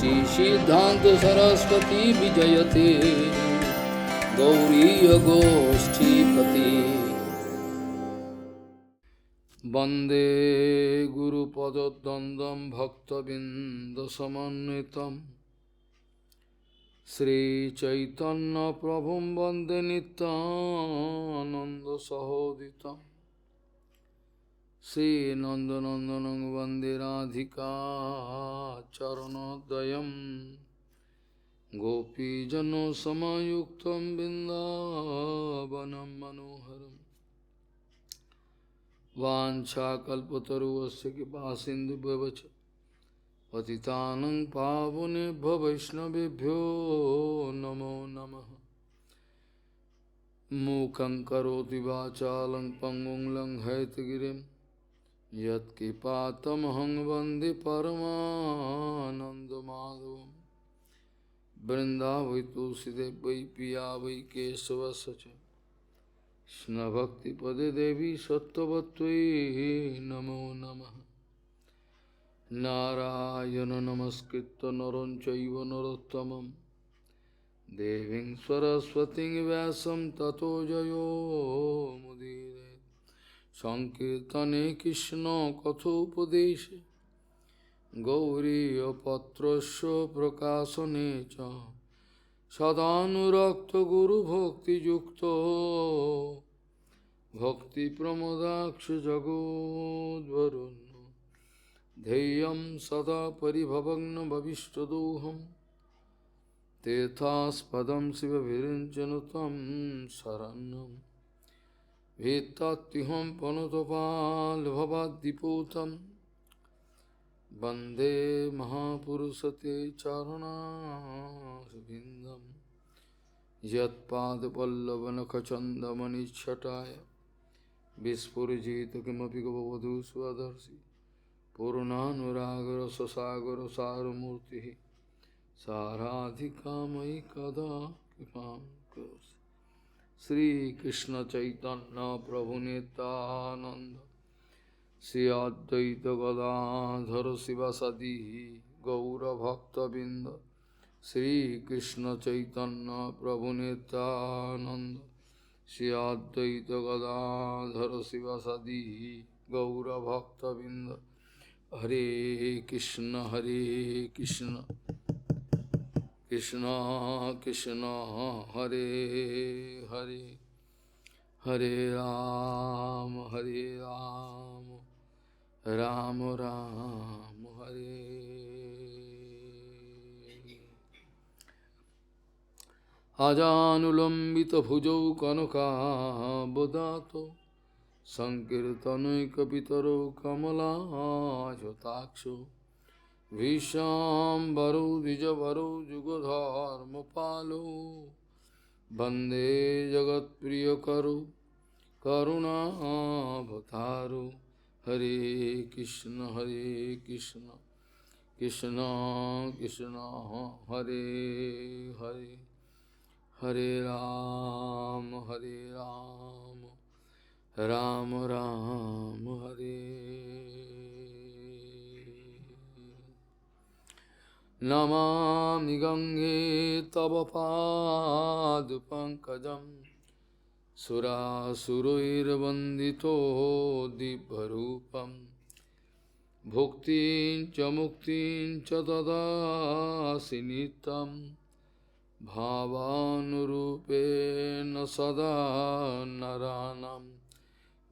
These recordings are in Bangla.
Siddhanta Saraswati Vijayate Gauriya Goshtipati Vande Guru Pada Dandam Bhakta Binda Samanitam Sri Chaitanya Prabhum Vande Nityananda Sahoditam Sri Nandanandanang Vande Radhika Charanodayam Gopijano Samayuktam Bindavanam Manoharam Vanchakalpataruvasya Kipasindhu Bhavacha Patitanang Pavunebhyo Vaishnavibhyo Namo Namaha Mukhaṁ Karoti Vācālaṁ Pangum Langhayatagirim Yat Kipatamahang Vande Paramananda Madhavam Vrindavai Tulsidev Vai Piya Vai Kesava Sacha Krishna Bhakti Pade Devi Sattvatvai Namo Namaha Narayana Namaskritta Naram Chaiva Narottamam Deving Saraswati Vyasam Tato Jayo Mudire Sankirtane Krishna Kathopadeshe Gauriya Patrasya Prakasane Sadhanurakta Guru Bhakti Yukta Bhakti Pramodaksha Jagodvarun Deyam Sada Paribhavagna Bhavishtadoham Tethaspadam Siva Virinchanatam Saranam Vetatiham Panutapal Bhavadiputam Bande Mahapurusate Charana Vindam Yat Pad Pallavan Kachandamani Chataya Vispurjita Kimapi Gavadu Swadarsi Purnanuragara Sasagara Saramurti Saradhikamai Kada Kipam Kursi Sri Krishna Chaitanya Prabhu Nityananda Sri Advaita Gadadhara Sivasadi Gaura Bhakta Binda Sri Krishna Chaitanya Prabhu Nityananda Sri Advaita Gadadhara Sivasadi Gaura Bhakta Binda Hare Krishna Krishna Krishna Hare Hare Hare Ram Ram Ram Hare Ajanulambita bhujau kanaka bodhato Sankirtanaikapitaro kamala jotaksho Vishambaro dijavaro jugadharma palo Bande jagat priyakaro karuna bhataro Hare Krishna Krishna Krishna Hare Hare Hare Ram Ram Ram Hare Namami Gange Tava Pad Pankajam Sura Suruir Vandito Dibharupam Bhuktin Chamuktin Chatada Sinitam Bhavanurupena Sada Naranam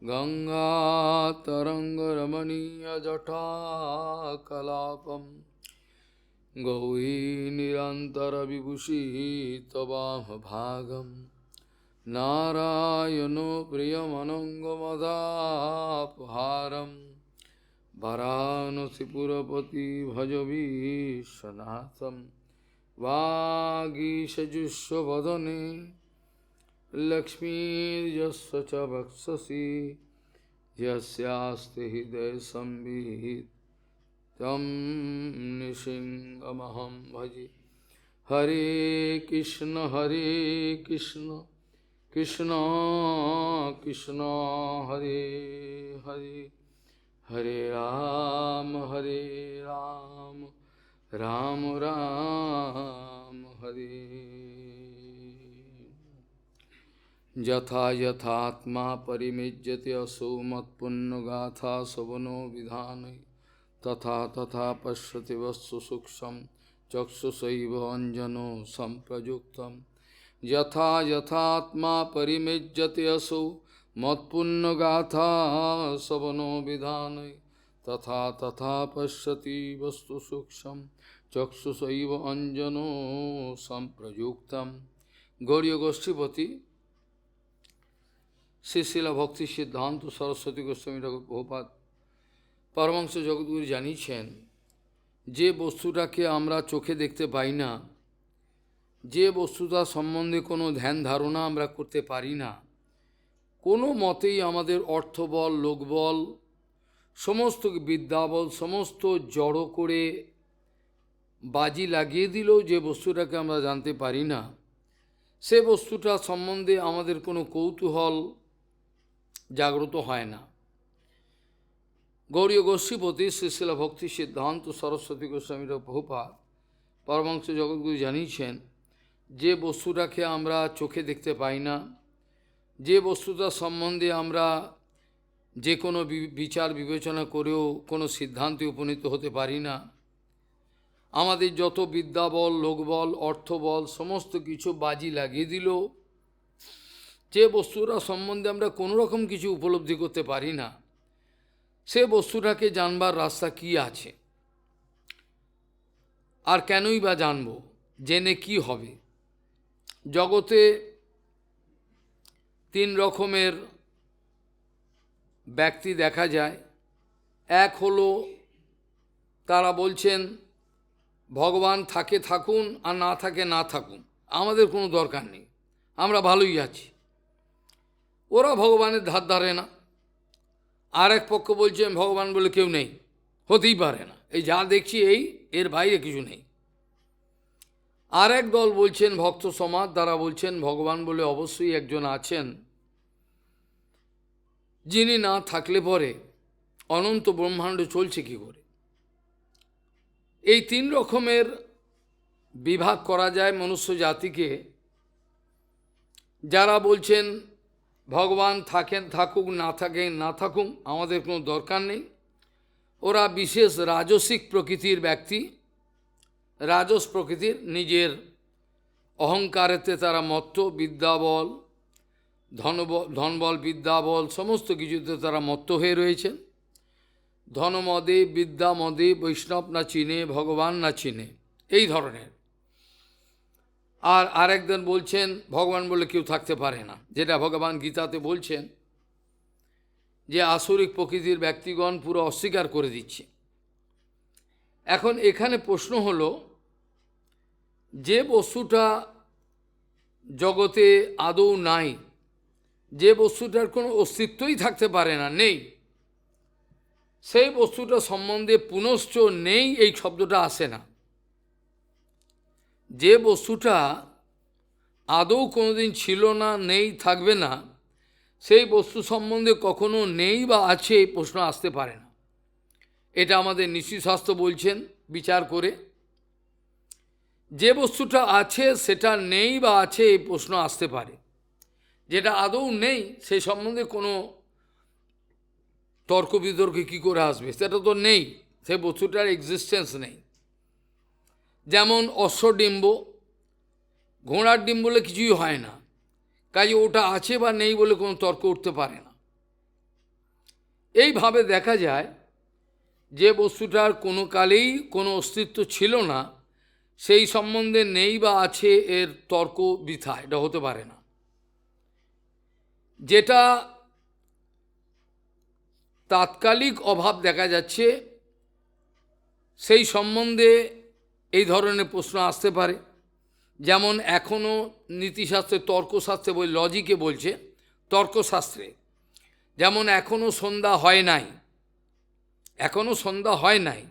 Ganga Tarangaramaniya Jata Kalapam Gauri Nirantara Vibhushi Tabam Bhagam Narayano Priyamanangamadapaharam Varanasi Purapati Bhajavi Shanatham Vāgīṣa Vadane Lakshmi Jasya Bhaksasi Yasyāste Hidaya Sambhit Tam Nishingamaham Bhaji Hare Krishna Krishna Krishna Hare Hare Hare Ram Ram Ram Hare. Yatha yathatma parimejyate aso matpunna gatha savano vidhanai tatha tatha pashyati vastu suksham chakshusaiva anjano samprajuktam. Yatha yathatma parimejyate aso matpunna gatha savano vidhanai tatha tatha pashyati vastu suksham chakshusaiva anjano samprajuktam. Gauriya Goshtipati Srila Bhakti Siddhanta Saraswati Goswami Thakur Prabhupada Paramahamsa জগৎগুরু জানিয়েছেন, যে বস্তুটাকে আমরা চোখে দেখতে পাই না, যে বস্তুটা সম্বন্ধে কোনো ধ্যান ধারণা আমরা করতে পারি না, কোনো মতেই আমাদের অর্থবল, লোকবল, সমস্ত বিদ্যাবল, সমস্ত জড়ো করে বাজি লাগিয়ে দিলেও যে বস্তুটাকে আমরা জানতে পারি না, সে বস্তুটা সম্বন্ধে আমাদের কোনো কৌতূহল জাগ্রত হয় না। গৌরীয় গোস্বীপতি শ্রীশিলা ভক্তি সিদ্ধান্ত সরস্বতী গোস্বামী প্রভুপাদ পরমহংস জগৎগুরু জানিয়েছেন, যে বস্তুটাকে আমরা চোখে দেখতে পাই না, যে বস্তুটা সম্বন্ধে আমরা যে কোনো বিচার বিবেচনা করেও কোনো সিদ্ধান্তে উপনীত হতে পারি না, আমাদের যত বিদ্যাবল, লোকবল, অর্থবল সমস্ত কিছু বাজি লাগিয়ে দিল, যে বস্তুটা সম্বন্ধে আমরা কোনো রকম কিছু উপলব্ধি করতে পারি না, সে বস্তুটাকে জানবার রাস্তা কি আছে? আর কেনই বা জানব? জেনে কি হবে? জগতে তিন রকমের ব্যক্তি দেখা যায়। এক হলো তারা বলছেন ভগবান থাকে থাকুন আর না থাকে না থাকুন, আমাদের কোনো দরকার নেই, আমরা ভালোই আছি। ওরা ভগবানের ধার ধারে না। আর এক পক্ষ বলছেন ভগবান বলে কেউ নেই, হতেই পারে না, এই যা দেখছি এর বাইরে কিছু নেই। আর এক দল বলছেন ভক্ত সমাজ, দ্বারা বলছেন ভগবান বলে অবশ্যই একজন আছেন, যিনি না থাকলে পরে অনন্ত ব্রহ্মাণ্ড চলছে কি করে। এই তিন রকমের বিভাগ করা যায় মনুষ্য জাতিকে। যারা বলছেন ভগবান থাকেন থাকুক, না থাকেন না থাকুক, আমাদের কোনো দরকার নেই, ওরা বিশেষ রাজসিক প্রকৃতির ব্যক্তি, রাজস প্রকৃতির, নিজের অহংকারেতে তারা মত্ত, বিদ্যাবল, ধনবল, বিদ্যাবল সমস্ত কিছুতে তারা মত্ত হয়ে রয়েছেন। ধনমদে, বিদ্যামদে বৈষ্ণব না চিনে, ভগবান না চিনে, এই ধরনের। আর আরেকজন বলছেন ভগবান বলে কেউ থাকতে পারে না, যেটা ভগবান গীতাতে বলছেন যে আসরিক প্রকৃতির ব্যক্তিগণ পুরো অস্বীকার করে দিচ্ছে। এখন এখানে প্রশ্ন হলো, যে বস্তুটা জগতে আদৌ নাই, যে বস্তুটার কোনো অস্তিত্বই থাকতে পারে না, নেই, সেই বস্তুটা সম্বন্ধে পুনশ্চ নেই এই শব্দটা আসে না। যে বস্তুটা আদৌ কোনোদিন ছিল না, নেই, থাকবে না, সেই বস্তু সম্বন্ধে কখনো নেই বা আছে এই প্রশ্ন আসতে পারে না। এটা আমাদের নীতিশাস্ত্র বলছেন বিচার করে। যে বস্তুটা আছে সেটা নেই বা আছে এই প্রশ্ন আসতে পারে। যেটা আদৌ নেই সেই সম্বন্ধে কোনো তর্ক বিতর্কে কী করে আসবে? সেটা তো নেই, সেই বস্তুটার এক্সিস্টেন্স নেই। যেমন অশ্বডিম্ব, ঘোড়ার ডিম বলে কিছুই হয় না, কাজে ওটা আছে বা নেই বলে কোনো তর্ক উঠতে পারে না। এইভাবে দেখা যায় যে বস্তুটার কোনো কালেই কোনো অস্তিত্ব ছিল না, সেই সম্বন্ধে নেই বা আছে এর তর্ক বৃথা, এটা হতে পারে না। যেটা তাৎকালিক অভাব দেখা যাচ্ছে সেই সম্বন্ধে এই ধরনের প্রশ্ন আসতে পারে। যেমন এখনও নীতিশাস্ত্রে, তর্কশাস্ত্রে বই, লজিকে বলছে, তর্কশাস্ত্রে যেমন এখনও সন্ধ্যা হয় নাই, এখনও সন্ধ্যা হয় নাই,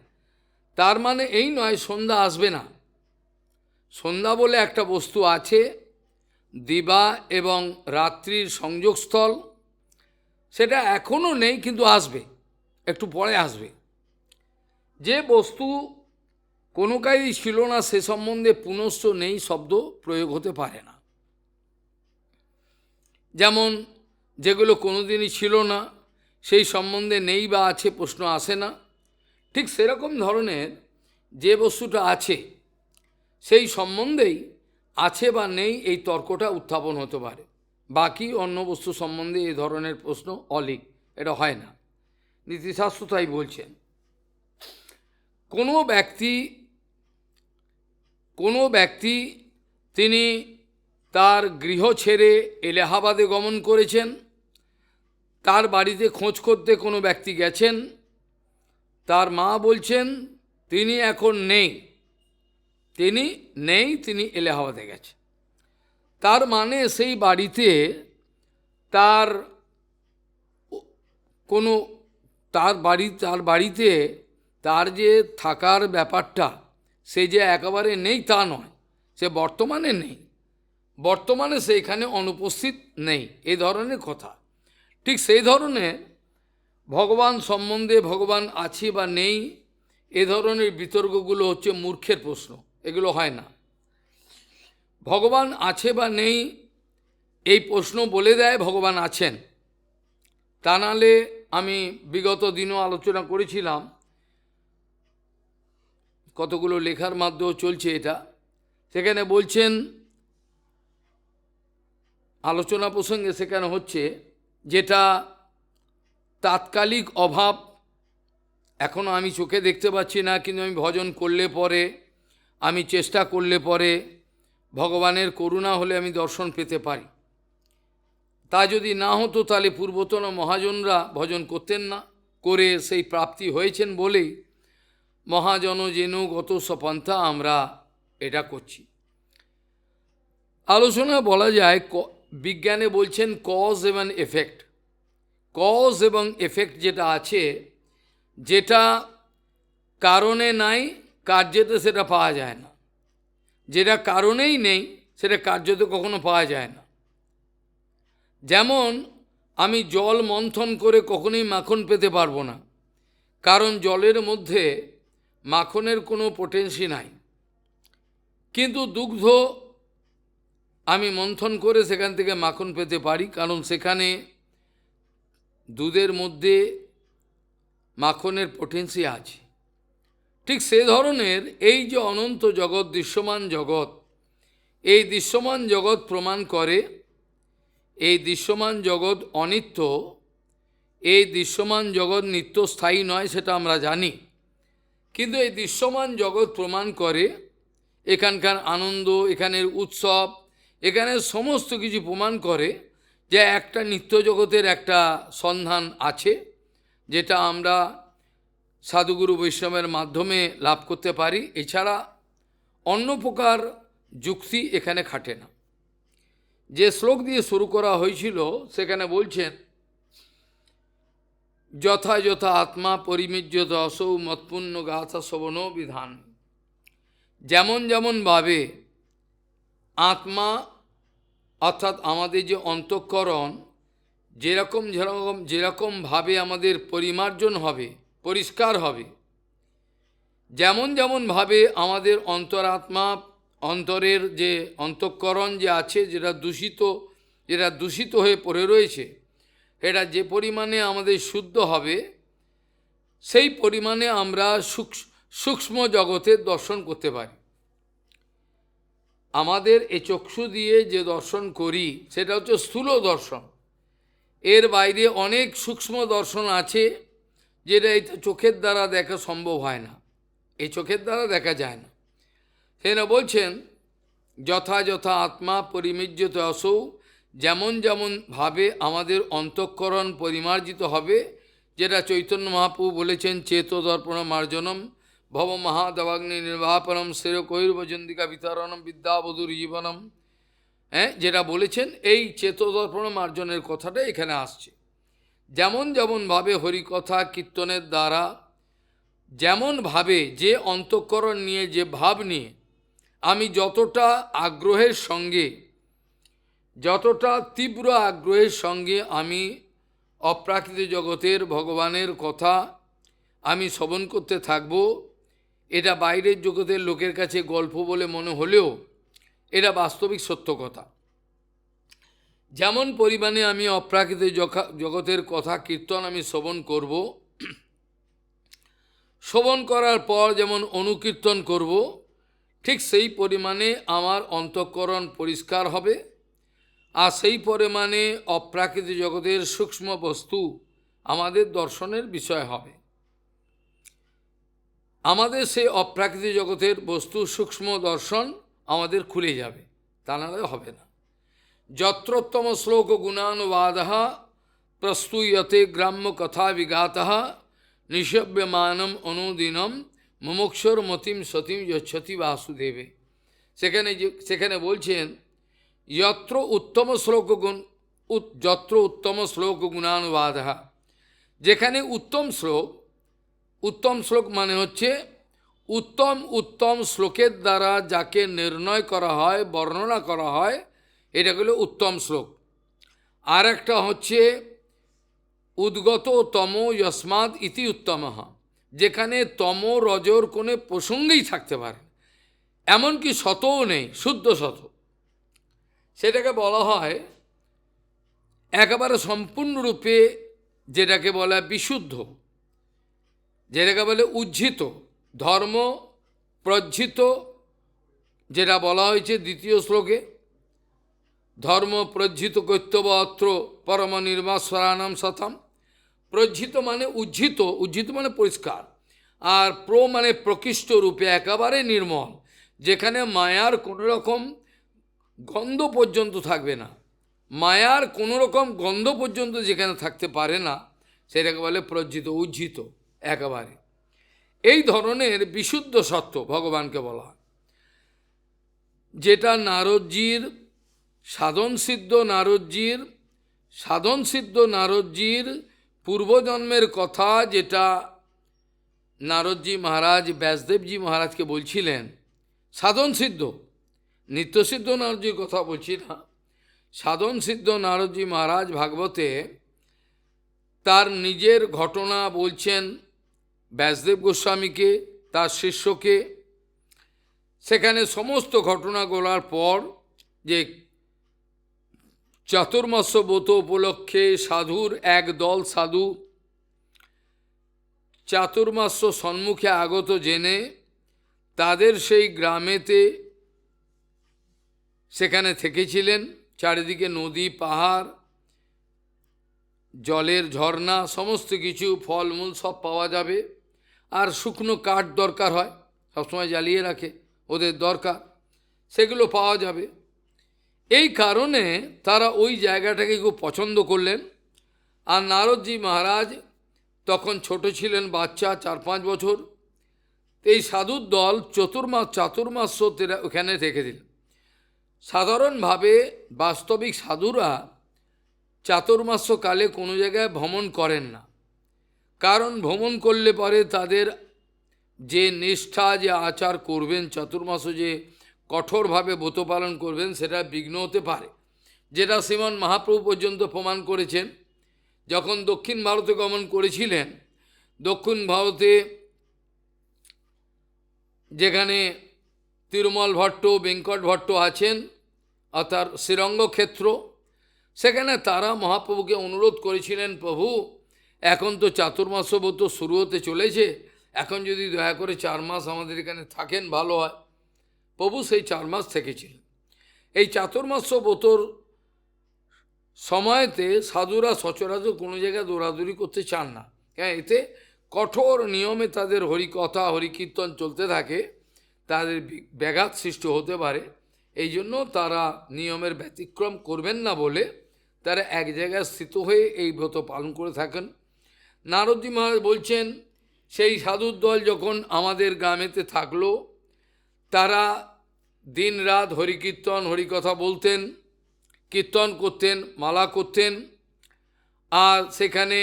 তার মানে এই নয় সন্ধ্যা আসবে না। সন্ধ্যা বলে একটা বস্তু আছে, দিবা এবং রাত্রির সংযোগস্থল, সেটা এখনও নেই কিন্তু আসবে, একটু পরে আসবে। যে বস্তু কোনো কাজই ছিল না সে সম্বন্ধে পুনশ্চ নেই শব্দ প্রয়োগ হতে পারে না। যেমন যেগুলো কোনোদিনই ছিল না সেই সম্বন্ধে নেই বা আছে প্রশ্ন আসে না, ঠিক সেরকম ধরনের যে বস্তুটা আছে সেই সম্বন্ধেই আছে বা নেই এই তর্কটা উত্থাপন হতে পারে। বাকি অন্য বস্তু সম্বন্ধে এই ধরনের প্রশ্ন অলিক, এটা হয় না। নীতিশাস্ত্র তাই বলছেন। কোনো ব্যক্তি তিনি তার গৃহ ছেড়ে এলাহাবাদে গমন করেছেন, তার বাড়িতে খোঁজ করতে কোনো ব্যক্তি গেছেন, তার মা বলছেন তিনি এখন নেই, তিনি এলাহাবাদে গেছেন। তার মানে সেই বাড়িতে তার কোনো তার বাড়িতে তার যে থাকার ব্যাপারটা সে যে একেবারে নেই তা নয়, সে বর্তমানে নেই, বর্তমানে সেইখানে অনুপস্থিত নেই, এই ধরনের কথা। ঠিক সেই ধরনের ভগবান সম্বন্ধে ভগবান আছে বা নেই এ ধরনের বিতর্কগুলো হচ্ছে মূর্খের প্রশ্ন, এগুলো হয় না। ভগবান আছে বা নেই এই প্রশ্ন বলে দেয় ভগবান আছেন। তা নাহলে আমি বিগত দিনও আলোচনা করেছিলাম, কতগুলো লেখার মাধ্যমেও চলছে এটা, সেখানে বলছেন আলোচনা প্রসঙ্গে সেখানে হচ্ছে যেটা তাৎকালিক অভাব এখনও আমি চোখে দেখতে পাচ্ছি না, কিন্তু আমি ভজন করলে পরে, আমি চেষ্টা করলে পরে ভগবানের করুণা হলে আমি দর্শন পেতে পারি। তা যদি না হতো তাহলে পূর্বতন মহাজনরা ভজন করতেন না, করে সেই প্রাপ্তি হয়েছেন বলেই মহাজন যেন গত সপন্থা আমরা এটা করছি। আলোচনা বলা যায় বিজ্ঞানে বলছেন কজ এবং এফেক্ট। কজ এবং এফেক্ট যেটা আছে, যেটা কারণে নাই কার্যতে সেটা পাওয়া যায় না, যেটা কারণেই নেই সেটা কার্যতে কখনো পাওয়া যায় না। যেমন আমি জল মন্থন করে কখনোই মাখন পেতে পারবো না, কারণ জলের মধ্যে মাখনের কোনো পোটেন্সি নাই। কিন্তু দুগ্ধ আমি মন্থন করে সেখান থেকে মাখন পেতে পারি, কারণ সেখানে দুধের মধ্যে মাখনের পোটেন্সি আছে। ঠিক সে ধরনের এই যে অনন্ত জগৎ, দৃশ্যমান জগৎ, এই দৃশ্যমান জগৎ প্রমাণ করে এই দৃশ্যমান জগৎ অনিত্য, এই দৃশ্যমান জগৎ নিত্য স্থায়ী নয় সেটা আমরা জানি। কিন্তু এই দৃশ্যমান জগৎ প্রমাণ করে এখানকার আনন্দ, এখানের উৎসব, এখানে সমস্ত কিছু প্রমাণ করে যে একটা নিত্য জগতের একটা সন্ধান আছে, যেটা আমরা সাধুগুরু বৈষ্ণবের মাধ্যমে লাভ করতে পারি। এছাড়া অন্য প্রকার যুক্তি এখানে খাটে না। যে শ্লোক দিয়ে শুরু করা হয়েছিল সেখানে বলছেন যথা যথা আত্মা পরিমিজ্যত অসৌ মৎপুণ্য গাথা শোভন বিধান। যেমন যেমনভাবে আত্মা অর্থাৎ আমাদের যে অন্তঃকরণ যেরকমভাবে আমাদের পরিমার্জন হবে, পরিষ্কার হবে, যেমনভাবে আমাদের অন্তরাত্মা, অন্তরের যে অন্তঃকরণ যে আছে যেটা দূষিত হয়ে পড়ে রয়েছে, এটা যে পরিমাণে আমাদের শুদ্ধ হবে সেই পরিমাণে আমরা সূক্ষ্ম জগতের দর্শন করতে পারি। আমাদের এই চক্ষু দিয়ে যে দর্শন করি সেটা হচ্ছে স্থূল দর্শন, এর বাইরে অনেক সূক্ষ্ম দর্শন আছে যেটা এই চোখের দ্বারা দেখা সম্ভব হয় না, এই চোখের দ্বারা দেখা যায় না। সেটা বলছেন যথা যথা আত্মা পরিমিজ্যত অসৌ, যেমনভাবে আমাদের অন্তঃকরণ পরিমার্জিত হবে, যেটা চৈতন্য মহাপ্রভু বলেছেন চেতো দর্পণ মার্জনম ভব মহাদবাগ্নি নির্বাপনম শিরকৈর্বচন্দিকা বিতরণম বিদ্যাবধূর জীবনম, যেটা বলেছেন এই চেতদর্পণ মার্জনের কথাটা এখানে আসছে। যেমনভাবে হরিকথা কীর্তনের দ্বারা, যেমনভাবে যে অন্তঃকরণ নিয়ে, যে ভাব নিয়ে আমি যতটা আগ্রহের সঙ্গে, যতটা তীব্র আগ্রহের সঙ্গে আমি অপ্রাকৃত জগতের ভগবানের কথা আমি শ্রবণ করতে থাকব, এটা বাইরের জগতের লোকের কাছে গল্প বলে মনে হলেও এটা বাস্তবিক সত্য কথা। যেমন পরিমাণে আমি অপ্রাকৃত জগতের কথা কীর্তন আমি শ্রবণ করব, শ্রবণ করার পর যেমন অনুকীর্তন করব, ঠিক সেই পরিমাণে আমার অন্তঃকরণ পরিষ্কার হবে, আর সেই পরিমাণে অপ্রাকৃত জগতের সূক্ষ্ম বস্তু আমাদের দর্শনের বিষয় হবে। আমাদের সেই অপ্রাকৃত জগতের বস্তু সূক্ষ্ম দর্শন আমাদের খুলে যাবে, তা নাহলে হবে না। যত্রোত্তম শ্লোক গুণানুবাদ প্রস্তুয়তে গ্রাম্য কথা বিঘাত নিষব্যমানম অনুদিনম মুমুক্ষুর মতিম সতীম যচ্ছতি বাসুদেবে। সেখানে বলছেন যত্র উত্তম শ্লোক গুণানুবাদ, যেখানে উত্তম শ্লোক মানে হচ্ছে উত্তম শ্লোকের দ্বারা যাকে নির্ণয় করা হয়, বর্ণনা করা হয়, এটা হলো উত্তম শ্লোক। আর একটা হচ্ছে উদ্গত তম যস্মাদ ইতি উত্তম, যেখানে তম রজর কোনো প্রসঙ্গেই থাকতে পারে, এমনকি শতও নেই, শুদ্ধ শত, সেটাকে বলা হয় একেবারে সম্পূর্ণরূপে, যেটাকে বলা বিশুদ্ধ, যেটাকে বলে উজ্জিত, ধর্ম প্রজ্জিত, যেটা বলা হয়েছে দ্বিতীয় শ্লোকে, ধর্ম প্রজ্জিত কৈত্যব অত্র পরম নির্মাস্বরানাম সতম। প্রজ্জিত মানে উজ্জিত, উজ্জিত মানে পরিষ্কার, আর মানে প্রকৃষ্ট রূপে একেবারে নির্মল, যেখানে মায়ার কোনো রকম গন্ধ পর্যন্ত থাকবে না, মায়ার কোনো রকম গন্ধ পর্যন্ত যেখানে থাকতে পারে না, সেটাকে বলে প্রজ্জিত, উজ্জিত একেবারে। এই ধরনের বিশুদ্ধ সত্য ভগবানকে বলা হয়, যেটা নারদজির সাধনসিদ্ধ নারদজির পূর্বজন্মের কথা, যেটা নারদজি মহারাজ ব্যাসদেবজি মহারাজকে বলছিলেন। সাধনসিদ্ধ, নিত্যসিদ্ধ নারদজির কথা বলছি না, সাধনসিদ্ধ নারদজি মহারাজ ভাগবতে তার নিজের ঘটনা বলছেন ব্যাসদেব গোস্বামীকে, তার শিষ্যকে। সেখানে সমস্ত ঘটনা বলার পর যে চাতুর্মাস্য ব্রত উপলক্ষে সাধুর একদল সাধু চাতুর্মাস্য সম্মুখে আগত জেনে তাদের সেই গ্রামেতে সেখানে থেকেছিলেন। চারিদিকে নদী, পাহাড়, জলের ঝর্ণা, সমস্ত কিছু, ফলমূল সব পাওয়া যাবে। আর শুকনো কাঠ দরকার হয়, সবসময় জ্বালিয়ে রাখে, ওদের দরকার, সেগুলো পাওয়া যাবে। এই কারণে তারা ওই জায়গাটাকে খুব পছন্দ করলেন। আর নারদজি মহারাজ তখন ছোট ছিলেন, বাচ্চা, 4-5 বছর। এই সাধুর দল চাতুর্মাস্য ওখানে রেখে দিলেন। সাধারণভাবে বাস্তবিক সাধুরা চাতুর্মাস্যকালে কোনো জায়গায় ভ্রমণ করেন না, কারণ ভ্রমণ করলে পরে তাদের যে নিষ্ঠা, যে আচার করবেন, চতুর্মাস যে কঠোরভাবে ব্রত পালন করবেন, সেটা বিঘ্ন হতে পারে, যেটা শ্রীমান মহাপ্রভু পর্যন্ত প্রমাণ করেছেন। যখন দক্ষিণ ভারতে গমন করেছিলেন, দক্ষিণ ভারতে যেখানে তিরুমল ভট্ট, বেঙ্কট ভট্ট আছেন, অর্থাৎ শ্রীরঙ্গ ক্ষেত্র, সেখানে তারা মহাপ্রভুকে অনুরোধ করেছিলেন, প্রভু এখন তো চাতুর্মাস্য ব্রত শুরু হতে চলেছে, এখন যদি দয়া করে 4 মাস আমাদের এখানে থাকেন ভালো হয়। প্রভু সেই 4 মাস থেকেছিলেন। এই চাতুর্মাস্য ব্রতর সময়তে সাধুরা সচরাচর কোনো জায়গায় দৌড়াদৌড়ি করতে চান না, হ্যাঁ, এতে কঠোর নিয়মে তাদের হরিকথা হরিকীর্তন চলতে থাকে, তাদের ব্যাঘাত সৃষ্টি হতে পারে। এই জন্য তারা নিয়মের ব্যতিক্রম করবেন না বলে তারা এক জায়গায় স্থিত হয়ে এই ব্রত পালন করে থাকেন। নারদজি মহারাজ বলছেন, সেই সাধুর দল যখন আমাদের গ্রামেতে থাকলো, তারা দিন রাত হরিকীর্তন হরিকথা বলতেন, কীর্তন করতেন, মালা করতেন। আর সেখানে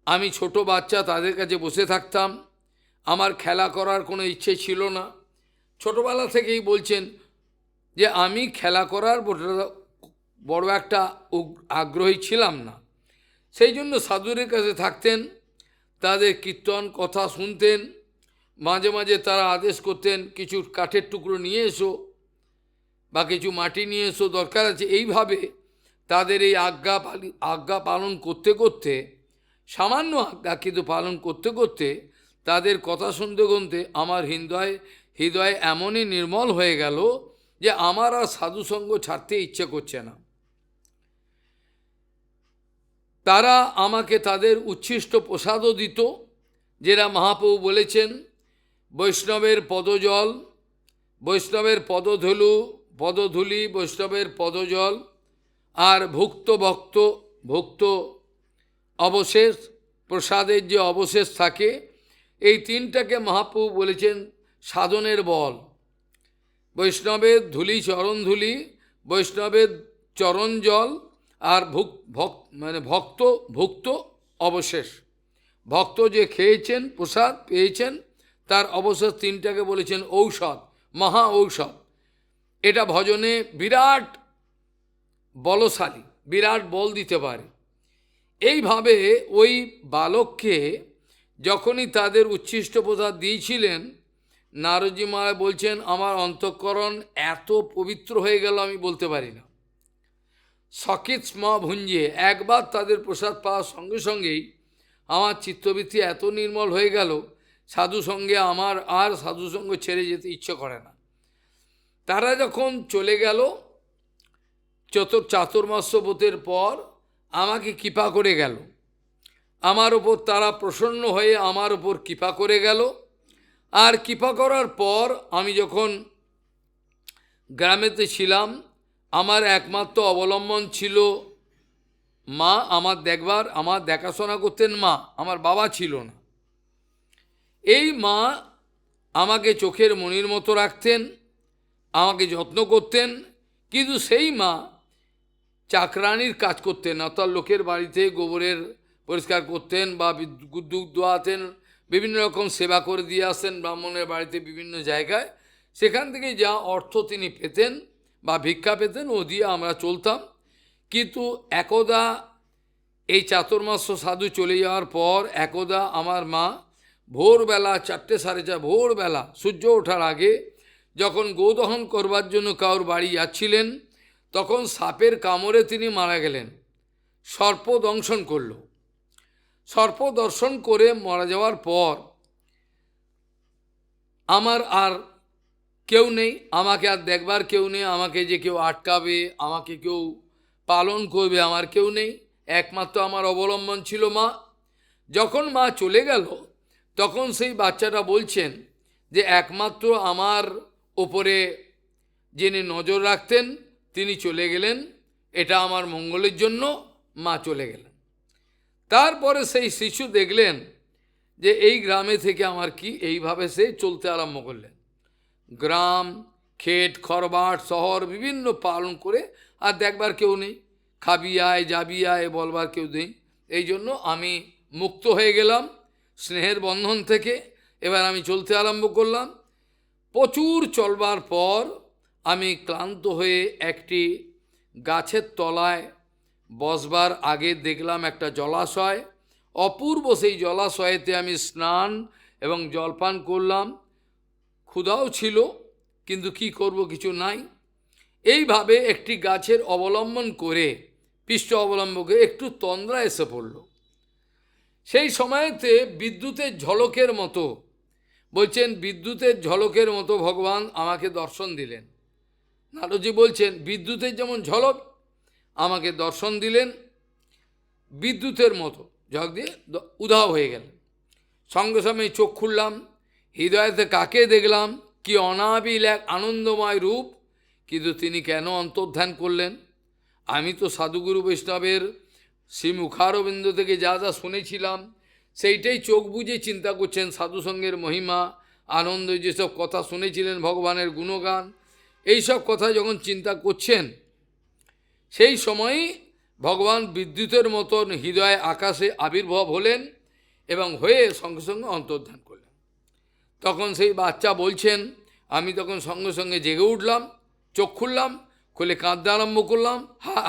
আমি ছোট বাচ্চা, তাদের কাছে বসে থাকতাম। আমার খেলা করার কোনো ইচ্ছে ছিল না। ছোটবেলা থেকেই বলছেন যে আমি খেলা করার বড় একটা আগ্রহী ছিলাম না। সেই জন্য সাধুদের কাছে থাকতেন, তাদের কীর্তন কথা শুনতেন, মাঝে মাঝে তারা আদেশ করতেন কিছু কাঠের টুকরো নিয়ে এসো বা কিছু মাটি নিয়ে এসো, দরকার আছে। এইভাবে তাদের এই আজ্ঞা পালন করতে করতে, সামান্য আজ্ঞা কিন্তু পালন করতে করতে, তাদের কথা শুনতে শুনতে আমার হৃদয় এমনই নির্মল হয়ে গেল যে আমার আর সাধুসঙ্গ ছাড়তে ইচ্ছে করছে না। তারা আমাকে তাদের উচ্ছিষ্ট প্রসাদও দিত, যেটা মহাপ্রভু বলেছেন, বৈষ্ণবের পদজল, বৈষ্ণবের পদধূলি, বৈষ্ণবের পদজল আর ভুক্ত অবশেষ, প্রসাদের যে অবশেষ থাকে, এই তিনটাকে মহাপ্রভু বলেছেন সাধনের বল। বৈষ্ণবের ধূলি, চরণ ধূলি, বৈষ্ণবের চরণ জল আর ভুক্ত অবশেষ। ভক্ত যে খেয়েছেন, প্রসাদ পেয়েছেন, তার অবশেষ তিনটাকে বলেছেন ঔষধ, মহা ঔষধ। এটা ভজনে বিরাট বলশালী, বিরাট বল দিতে পারে। এইভাবে ওই বালককে যখনই তাদের উচ্ছিষ্ট প্রসাদ দিয়েছিলেন, নারদজি মহারাজ বলছেন আমার অন্তঃকরণ এত পবিত্র হয়ে গেল আমি বলতে পারি না। সকিত স্ম ভুঞ্জে, একবার তাদের প্রসাদ পাওয়ার সঙ্গে সঙ্গেই আমার চিত্তবৃত্তি এত নির্মল হয়ে গেল, সাধুসঙ্গে আমার আর সাধুসঙ্গ ছেড়ে যেতে ইচ্ছে করে না। তারা যখন চলে গেল চাতুর্মাস্য ব্রতের পর, আমাকে কৃপা করে গেল, আমার ওপর তারা প্রসন্ন হয়ে আমার ওপর কৃপা করে গেল। আর কৃপা করার পর আমি যখন গ্রামেতে ছিলাম, আমার একমাত্র অবলম্বন ছিল মা। আমার দেখাশোনা করতেন মা, আমার বাবা ছিল না। এই মা আমাকে চোখের মণির মতো রাখতেন, আমাকে যত্ন করতেন, কিন্তু সেই মা চাকরানির কাজ করতেন, অর্থাৎ লোকের বাড়িতে গোবরের পরিষ্কার করতেন বা দুধ দোয়াতেন, বিভিন্ন রকম সেবা করে দিয়ে আসতেন ব্রাহ্মণের বাড়িতে বিভিন্ন জায়গায়। সেখান থেকে যা অর্থ তিনি পেতেন বা ভিক্ষা পেতেন, ও দিয়ে আমরা চলতাম। কিন্তু একদা এই চাতুর্মাস্য সাধু চলে যাওয়ার পর একদা আমার মা ভোরবেলা 4টে 4:30 ভোরবেলা সূর্য ওঠার আগে যখন গোদহন করবার জন্য কারোর বাড়ি যাচ্ছিলেন, তখন সাপের কামড়ে তিনি মারা গেলেন। সর্প দংশন করল। সর্প দর্শন করে মারা যাওয়ার পর আমার আর কেউ নেই, আমাকে আর দেখবার কেউ নেই, আমাকে যে কেউ আটকাবে, আমাকে কেউ পালন করবে, আমার কেউ নেই। একমাত্র আমার অবলম্বন ছিল মা। যখন মা চলে গেল, তখন সেই বাচ্চাটা বলছেন যে একমাত্র আমার ওপরে যিনি নজর রাখতেন তিনি চলে গেলেন, এটা আমার মঙ্গলের জন্য মা চলে গেলেন। তারপরে সেই শিশু দেখলেন যে এই গ্রামে থেকে আমার কি, এইভাবে সে চলতে আরম্ভ করলেন। গ্রাম, ক্ষেত, খরবাট, শহর বিভিন্ন পালন করে, আর দেখবার কেউ নেই, খাবি আয় যাবি আয় বলবার কেউ নেই। এই জন্য আমি মুক্ত হয়ে গেলাম স্নেহের বন্ধন থেকে। এবার আমি চলতে আরম্ভ করলাম। প্রচুর চলবার পর আমি ক্লান্ত হয়ে একটি গাছের তলায় বসবার আগে দেখলাম একটা জলাশয়। অপূর্ব সেই জলাশয়েতে আমি স্নান এবং জলপান করলাম। ক্ষুধাও ছিল, কিন্তু কি করব, কিছু নাই। এইভাবে একটি গাছের অবলম্বন করে, পৃষ্ঠ অবলম্বন করে একটু তন্দ্রা এসে পড়ল। সেই সময়তে বিদ্যুতের ঝলকের মতো, বলছেন বিদ্যুতের ঝলকের মতো ভগবান আমাকে দর্শন দিলেন। নারদজি বলছেন বিদ্যুতের যেমন ঝলক আমাকে দর্শন দিলেন, বিদ্যুতের মতো ঝলক দিয়ে উধাও হয়ে গেলেন। সঙ্গে সঙ্গে চোখ খুললাম, হৃদয়তে কাকে দেখলাম, কি অনাবিল এক আনন্দময় রূপ। কিন্তু তিনি কেন অন্তর্ধান করলেন? আমি তো সাধুগুরু বৈষ্ণবের শ্রী মুখারবিন্দ থেকে যা যা শুনেছিলাম সেইটাই চোখ বুজে চিন্তা করছেন। সাধুসঙ্গের মহিমা, আনন্দ, যেসব কথা শুনেছিলেন, ভগবানের গুণগান, এইসব কথা যখন চিন্তা করছেন, সেই সময়ই ভগবান বিদ্যুতের মতন হৃদয় আকাশে আবির্ভাব হলেন এবং হয়ে সঙ্গে সঙ্গে অন্তর্ধান করলেন। তখন সেই বাচ্চা বলছেন, আমি তখন সঙ্গে সঙ্গে জেগে উঠলাম, চোখ খুললাম, খুলে কাঁদতে আরম্ভ করলাম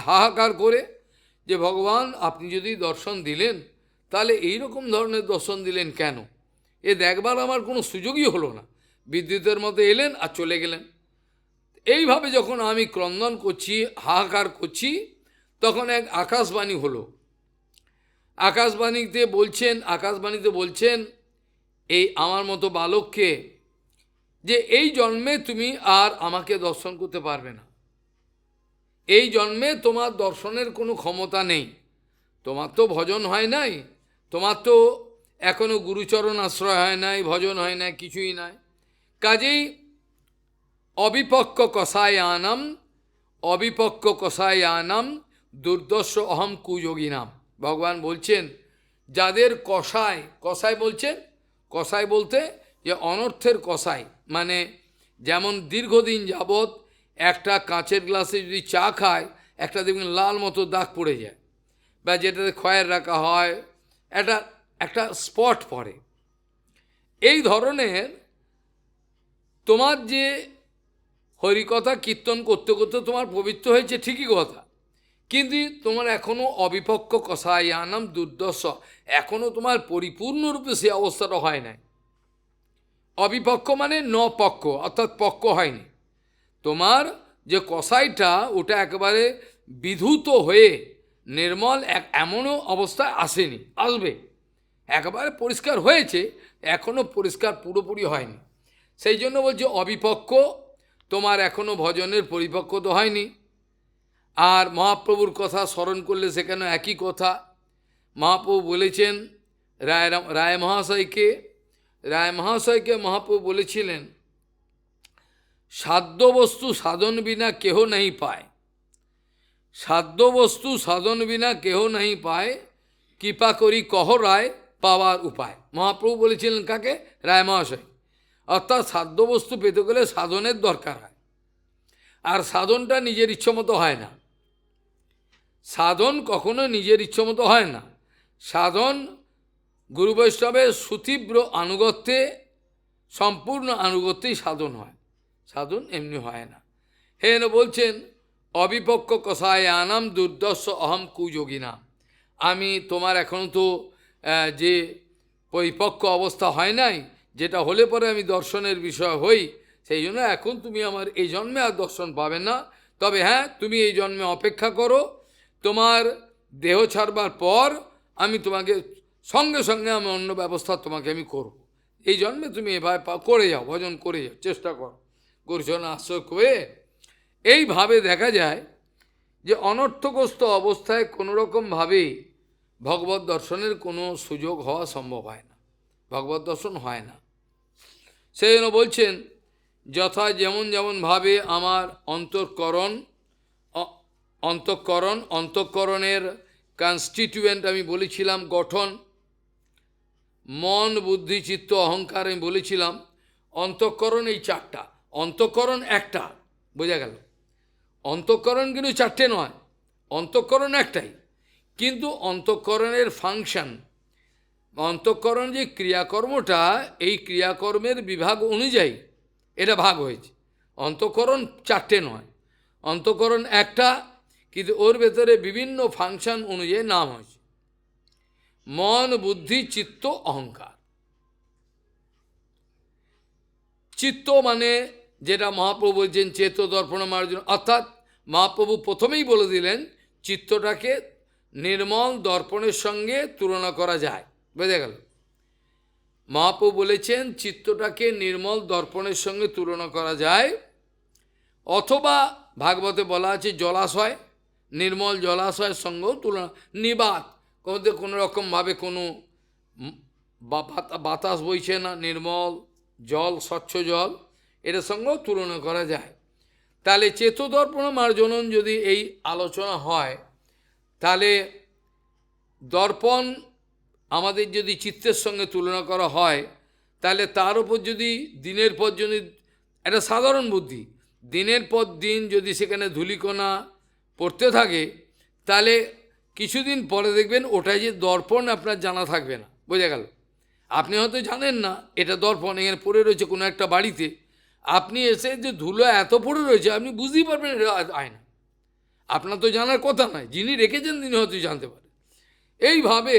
হাহাকার করে, যে ভগবান আপনি যদি দর্শন দিলেন, তাহলে এই রকম ধরনের দর্শন দিলেন কেন? এ দেখবার আমার কোনো সুযোগই হলো না, বিদ্যুতের মতো এলেন আর চলে গেলেন। এইভাবে যখন আমি ক্রন্দন করছি, হাহাকার করছি, তখন এক আকাশবাণী হলো। আকাশবাণীতে বলছেন এই আমার মতো বালককে যে এই জন্মে তুমি আর আমাকে দর্শন করতে পারবে না, এই জন্মে তোমার দর্শনের কোনো ক্ষমতা নেই, তোমার তো ভজন হয় নাই, তোমার তো এখনো গুরুচরণ আশ্রয় হয় নাই, ভজন হয় নাই, কিছুই নাই, কাজেই অবিপক্ক কষায়ানাম দুর্দর্শ অহম কুযোগিনাম। ভগবান বলছেন যাদের কষায় বলছেন, কষায় বলতে যে অনর্থের কষায়, মানে যেমন দীর্ঘদিন যাবৎ একটা কাঁচের গ্লাসে যদি চা খায়, একটা দেখবেন লাল মতো দাগ পড়ে যায়, বা যেটাতে খয়ের রাখা হয় একটা স্পট পড়ে। এই ধরনের তোমার যে হরিকথা কীর্তন করতে করতে তোমার পবিত্র হয়েছে ঠিকই কথা, কিন্তু তোমার এখনও অবিপক্ক কষায়ানাম দুর্দর্শ, এখনও তোমার পরিপূর্ণরূপে সে অবস্থাটা হয় নাই। অবিপক্ক মানে নপক্ক, অর্থাৎ পক্ক হয়নি। তোমার যে কষাইটা ওটা একেবারে বিধূত হয়ে নির্মল এমনও অবস্থায় আসেনি, আসবে, একেবারে পরিষ্কার হয়েছে, এখনও পরিষ্কার পুরোপুরি হয়নি। সেই জন্য বলছে অবিপক্ক, তোমার এখনও ভজনের পরিপক্ক তো হয়নি। আর মহাপ্রভুর কথা স্মরণ করলে সেখানে একই কথা। মহাপ্রভু বলেছেন রায় মহাশয়কে মহাপ্রভু বলেছিলেন সাধ্য বস্তু সাধন বিনা কেহ नहीं পায়, সাধ্য বস্তু সাধন বিনা কেহ नहीं পায়, কৃপা করি কহ রায় পাওয়ার উপায়। মহাপ্রভু বলেছিলেন কাকে? রায় মহাশয়। অর্থাৎ সাধ্য বস্তু পেতে গেলে সাধনের দরকার হয়, আর সাধনটা নিজের ইচ্ছামতো হয় না। সাধন কখনো নিজের ইচ্ছামতো হয় না। সাধন গুরু বৈষ্ণবের সুতীব্র আনুগত্যে, সম্পূর্ণ আনুগত্যেই সাধন হয়, সাধন এমনি হয় না। হেন বলছেন অবিপক্ক কষায়ানাম দুর্দর্শ অহম কুযোগিনাম। আমি তোমার এখনও তো যে পরিপক্ক অবস্থা হয় নাই, যেটা হলে পরে আমি দর্শনের বিষয় হই, সেই জন্য এখন তুমি আমার এই জন্মে আর দর্শন পাবে না। তবে হ্যাঁ, তুমি এই জন্মে অপেক্ষা করো, তোমার দেহ ছাড়বার পর আমি তোমাকে সঙ্গে সঙ্গে আমি অন্য ব্যবস্থা তোমাকে আমি করব। এই জন্মে তুমি এভাবে করে যাও, ভজন করে যাও, চেষ্টা করো, গুরুচরণ আশ্রয় করে। এইভাবে দেখা যায় যে অনর্থগ্রস্ত অবস্থায় কোনোরকমভাবেই ভগবত দর্শনের কোনো সুযোগ হওয়া সম্ভব হয় না, ভগবত দর্শন হয় না। সেই জন্য বলছেন যথা যেমন ভাবে আমার অন্তঃকরণের কনস্টিটিউয়েন্ট আমি বলেছিলাম গঠন, মন বুদ্ধি চিত্ত অহংকার আমি বলেছিলাম। অন্তঃকরণ এই চারটা, অন্তঃকরণ একটা, বোঝা গেল। অন্তঃকরণ কিন্তু চারটে নয়, অন্তঃকরণ একটাই, কিন্তু অন্তঃকরণের ফাংশন, অন্তঃকরণ যে ক্রিয়াকর্মটা, এই ক্রিয়াকর্মের বিভাগ অনুযায়ী এটা ভাগ হয়েছে। অন্তঃকরণ চারটে নয়, অন্তঃকরণ একটা, কিন্তু ওর ভেতরে বিভিন্ন ফাংশন অনুযায়ী নাম হয়েছে মন বুদ্ধি চিত্ত অহংকার। চিত্ত মানে যেটা মহাপ্রভু বলছেন চেত দর্পণ মার্জন, অর্থাৎ মহাপ্রভু প্রথমেই বলে দিলেন চিত্তটাকে নির্মল দর্পণের সঙ্গে তুলনা করা যায়, বুঝে গেল। মহাপ্রভু বলেছেন চিত্তটাকে নির্মল দর্পণের সঙ্গে তুলনা করা যায়, অথবা ভাগবতে বলা আছে জলাশয়, নির্মল জলাশয়ের সঙ্গেও তুলনা, নিবাত কোনো রকমভাবে কোনো বাতাস বইছে না, নির্মল জল, স্বচ্ছ জল, এটার সঙ্গেও তুলনা করা যায়। তাহলে চেতদর্পণ মার্জনন যদি এই আলোচনা হয়, তাহলে দর্পণ আমাদের যদি চিত্তের সঙ্গে তুলনা করা হয়, তাহলে তার উপর যদি দিনের পর যদি একটা সাধারণ বুদ্ধি, দিনের পর দিন যদি সেখানে ধূলিকণা পড়তে থাকে, তাহলে কিছুদিন পরে দেখবেন ওটাই যে দর্পণ আপনার জানা থাকবে না, বোঝা গেল। আপনি হয়তো জানেন না এটা দর্পণ, এখানে পড়ে রয়েছে কোনো একটা বাড়িতে, আপনি এসে যে ধুলো এত পড়ে রয়েছে আপনি বুঝতেই পারবেন এটা আয়না, আপনার তো জানার কথা নয়, যিনি রেখেছেন তিনি হয়তো জানতে পারেন। এইভাবে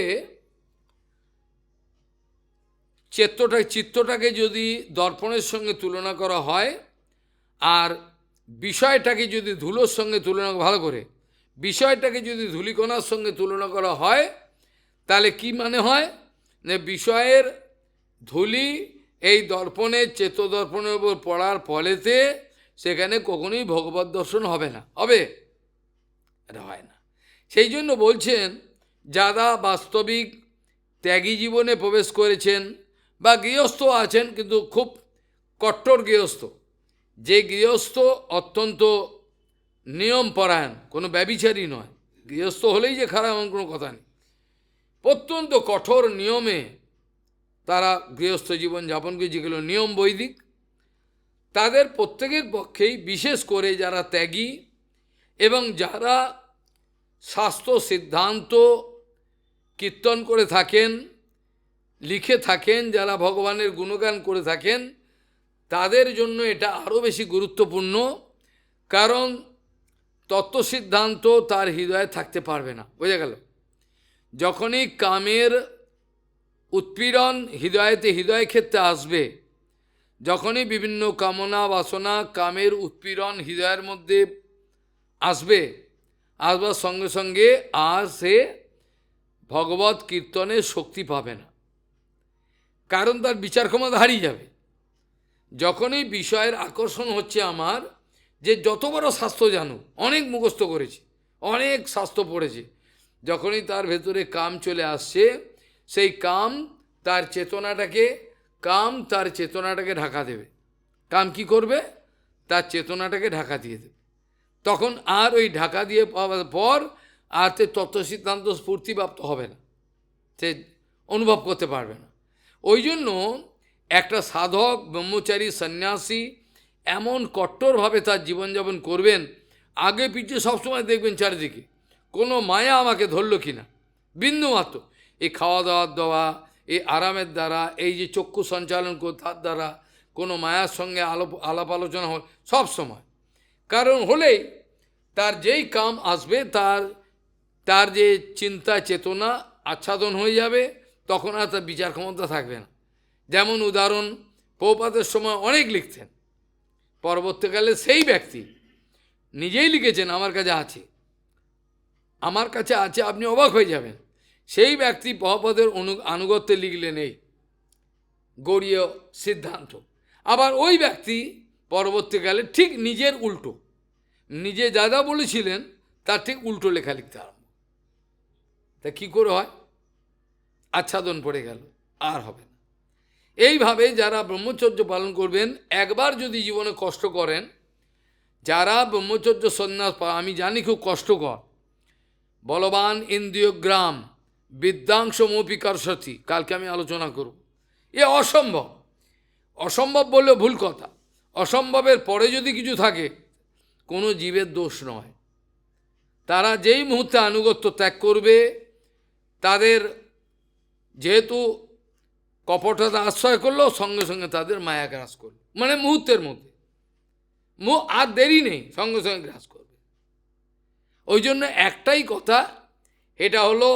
চিত্তটাকে যদি দর্পণের সঙ্গে তুলনা করা হয়, আর বিষয়টাকে যদি ধুলোর সঙ্গে তুলনা, ভালো করে বিষয়টাকে যদি ধূলিকণার সঙ্গে তুলনা করা হয়, তাহলে কি মানে হয়, যে বিষয়ের ধূলি এই দর্পণের চেতদর্পণের উপর পড়ার ফলেতে সেখানে কখনোই ভগবত দর্শন হবে না। হবে? এটা হয় না। সেই জন্য বলছেন, যারা বাস্তবিক ত্যাগী জীবনে প্রবেশ করেছেন বা গৃহস্থ আছেন, কিন্তু খুব কট্টর গৃহস্থ, যে গৃহস্থ অত্যন্ত নিয়মপরায়ণ, কোনো ব্যভিচারী নয়, গৃহস্থ হলেই যে খারাপ এমন কোনো কথা নেই, অত্যন্ত কঠোর নিয়মে তারা গৃহস্থ জীবন যাপন করে, যেগুলো নিয়ম বৈদিক, তাদের প্রত্যেকের পক্ষেই, বিশেষ করে যারা ত্যাগী এবং যারা শাস্ত্র সিদ্ধান্ত কীর্তন করে থাকেন, লিখে থাকেন, যারা ভগবানের গুণগান করে থাকেন, তাদের জন্য এটা আরও বেশি গুরুত্বপূর্ণ। কারণ তত্ত্বসিদ্ধান্ত তার হৃদয়ে থাকতে পারবে না। বোঝা গেল? যখনই কামের উৎপীড়ন হৃদয় ক্ষেত্রে আসবে, যখনই বিভিন্ন কামনা বাসনা কামের উৎপীড়ন হৃদয়ের মধ্যে আসবার সঙ্গে সঙ্গে আর সে ভগবত কীর্তনের শক্তি পাবে না, কারণ তার বিচার ক্ষমতা হারিয়ে যাবে। যখনই বিষয়ের আকর্ষণ হচ্ছে আমার, যে যত বড় শাস্ত্র জানো, অনেক মুখস্থ করেছে, অনেক শাস্ত্র পড়েছে, যখনই তার ভেতরে কাম চলে আসছে, সেই কাম তার চেতনাটাকে ঢাকা দেবে। কাম কি করবে? তার চেতনাটাকে ঢাকা দিয়ে দেবে। তখন আর ওই ঢাকা দিয়ে পাওয়ার পর আর সে তত্ত্বসিদ্ধান্ত স্ফূর্তিপ্রাপ্ত হবে না, সে অনুভব করতে পারবে না। ওই জন্য একটা সাধক, ব্রহ্মচারী, সন্ন্যাসী এমন কট্টরভাবে তার জীবনযাপন করবেন, আগে পিছিয়ে সবসময় দেখবেন চারিদিকে কোনো মায়া আমাকে ধরল কিনা, বিন্দুমাত্র। এই খাওয়া দাওয়ার দেওয়া, এই আরামের দ্বারা, এই যে চক্ষু সঞ্চালন করে তার দ্বারা কোনো মায়ার সঙ্গে আলাপ আলোচনা হয় সব সময়। কারণ হলেই তার যেই কাম আসবে, তার যে চিন্তা চেতনা আচ্ছাদন হয়ে যাবে, তখন আর তার বিচার ক্ষমতা থাকবে না। যেমন উদাহরণ, প্রভুপাদের সময় অনেক লিখতেন, পরবর্তীকালে সেই ব্যক্তি নিজেই লিখেছেন, আমার কাছে আছে, আপনি অবাক হয়ে যাবেন। সেই ব্যক্তি প্রভুপাদের আনুগত্যে লিখলেন এই গৌড়ীয় সিদ্ধান্ত। আবার ওই ব্যক্তি পরবর্তীকালে ঠিক নিজের উল্টো, নিজে যা যা বলেছিলেন তার ঠিক উল্টো লেখা লিখতে আরম্ভ। তা কী করে হয়? আচ্ছাদন পড়ে গেল, আর হবে না। এইভাবে যারা ব্রহ্মচর্য পালন করবেন, একবার যদি জীবনে কষ্ট করেন, যারা ব্রহ্মচর্য সন্ন্যাস, আমি জানি খুব কষ্টকর, বলবান ইন্দ্রিয়গ্রাম বিদ্যাংশমপি কারসতি, কালকে আমি আলোচনা করব। এ অসম্ভব, অসম্ভব বললে ভুল কথা। অসম্ভবের পরে যদি কিছু থাকে, কোনো জীবের দোষ নয়। তারা যেই মুহূর্তে আনুগত্য ত্যাগ করবে, তাদের যেহেতু কপটতা আশ্রয় করলো, সঙ্গে সঙ্গে তাদের মায়া গ্রাস করলো, মানে মুহূর্তের মধ্যে, আর দেরি নেই, সঙ্গে সঙ্গে গ্রাস করবে। ওই জন্য একটাই কথা, এটা হলো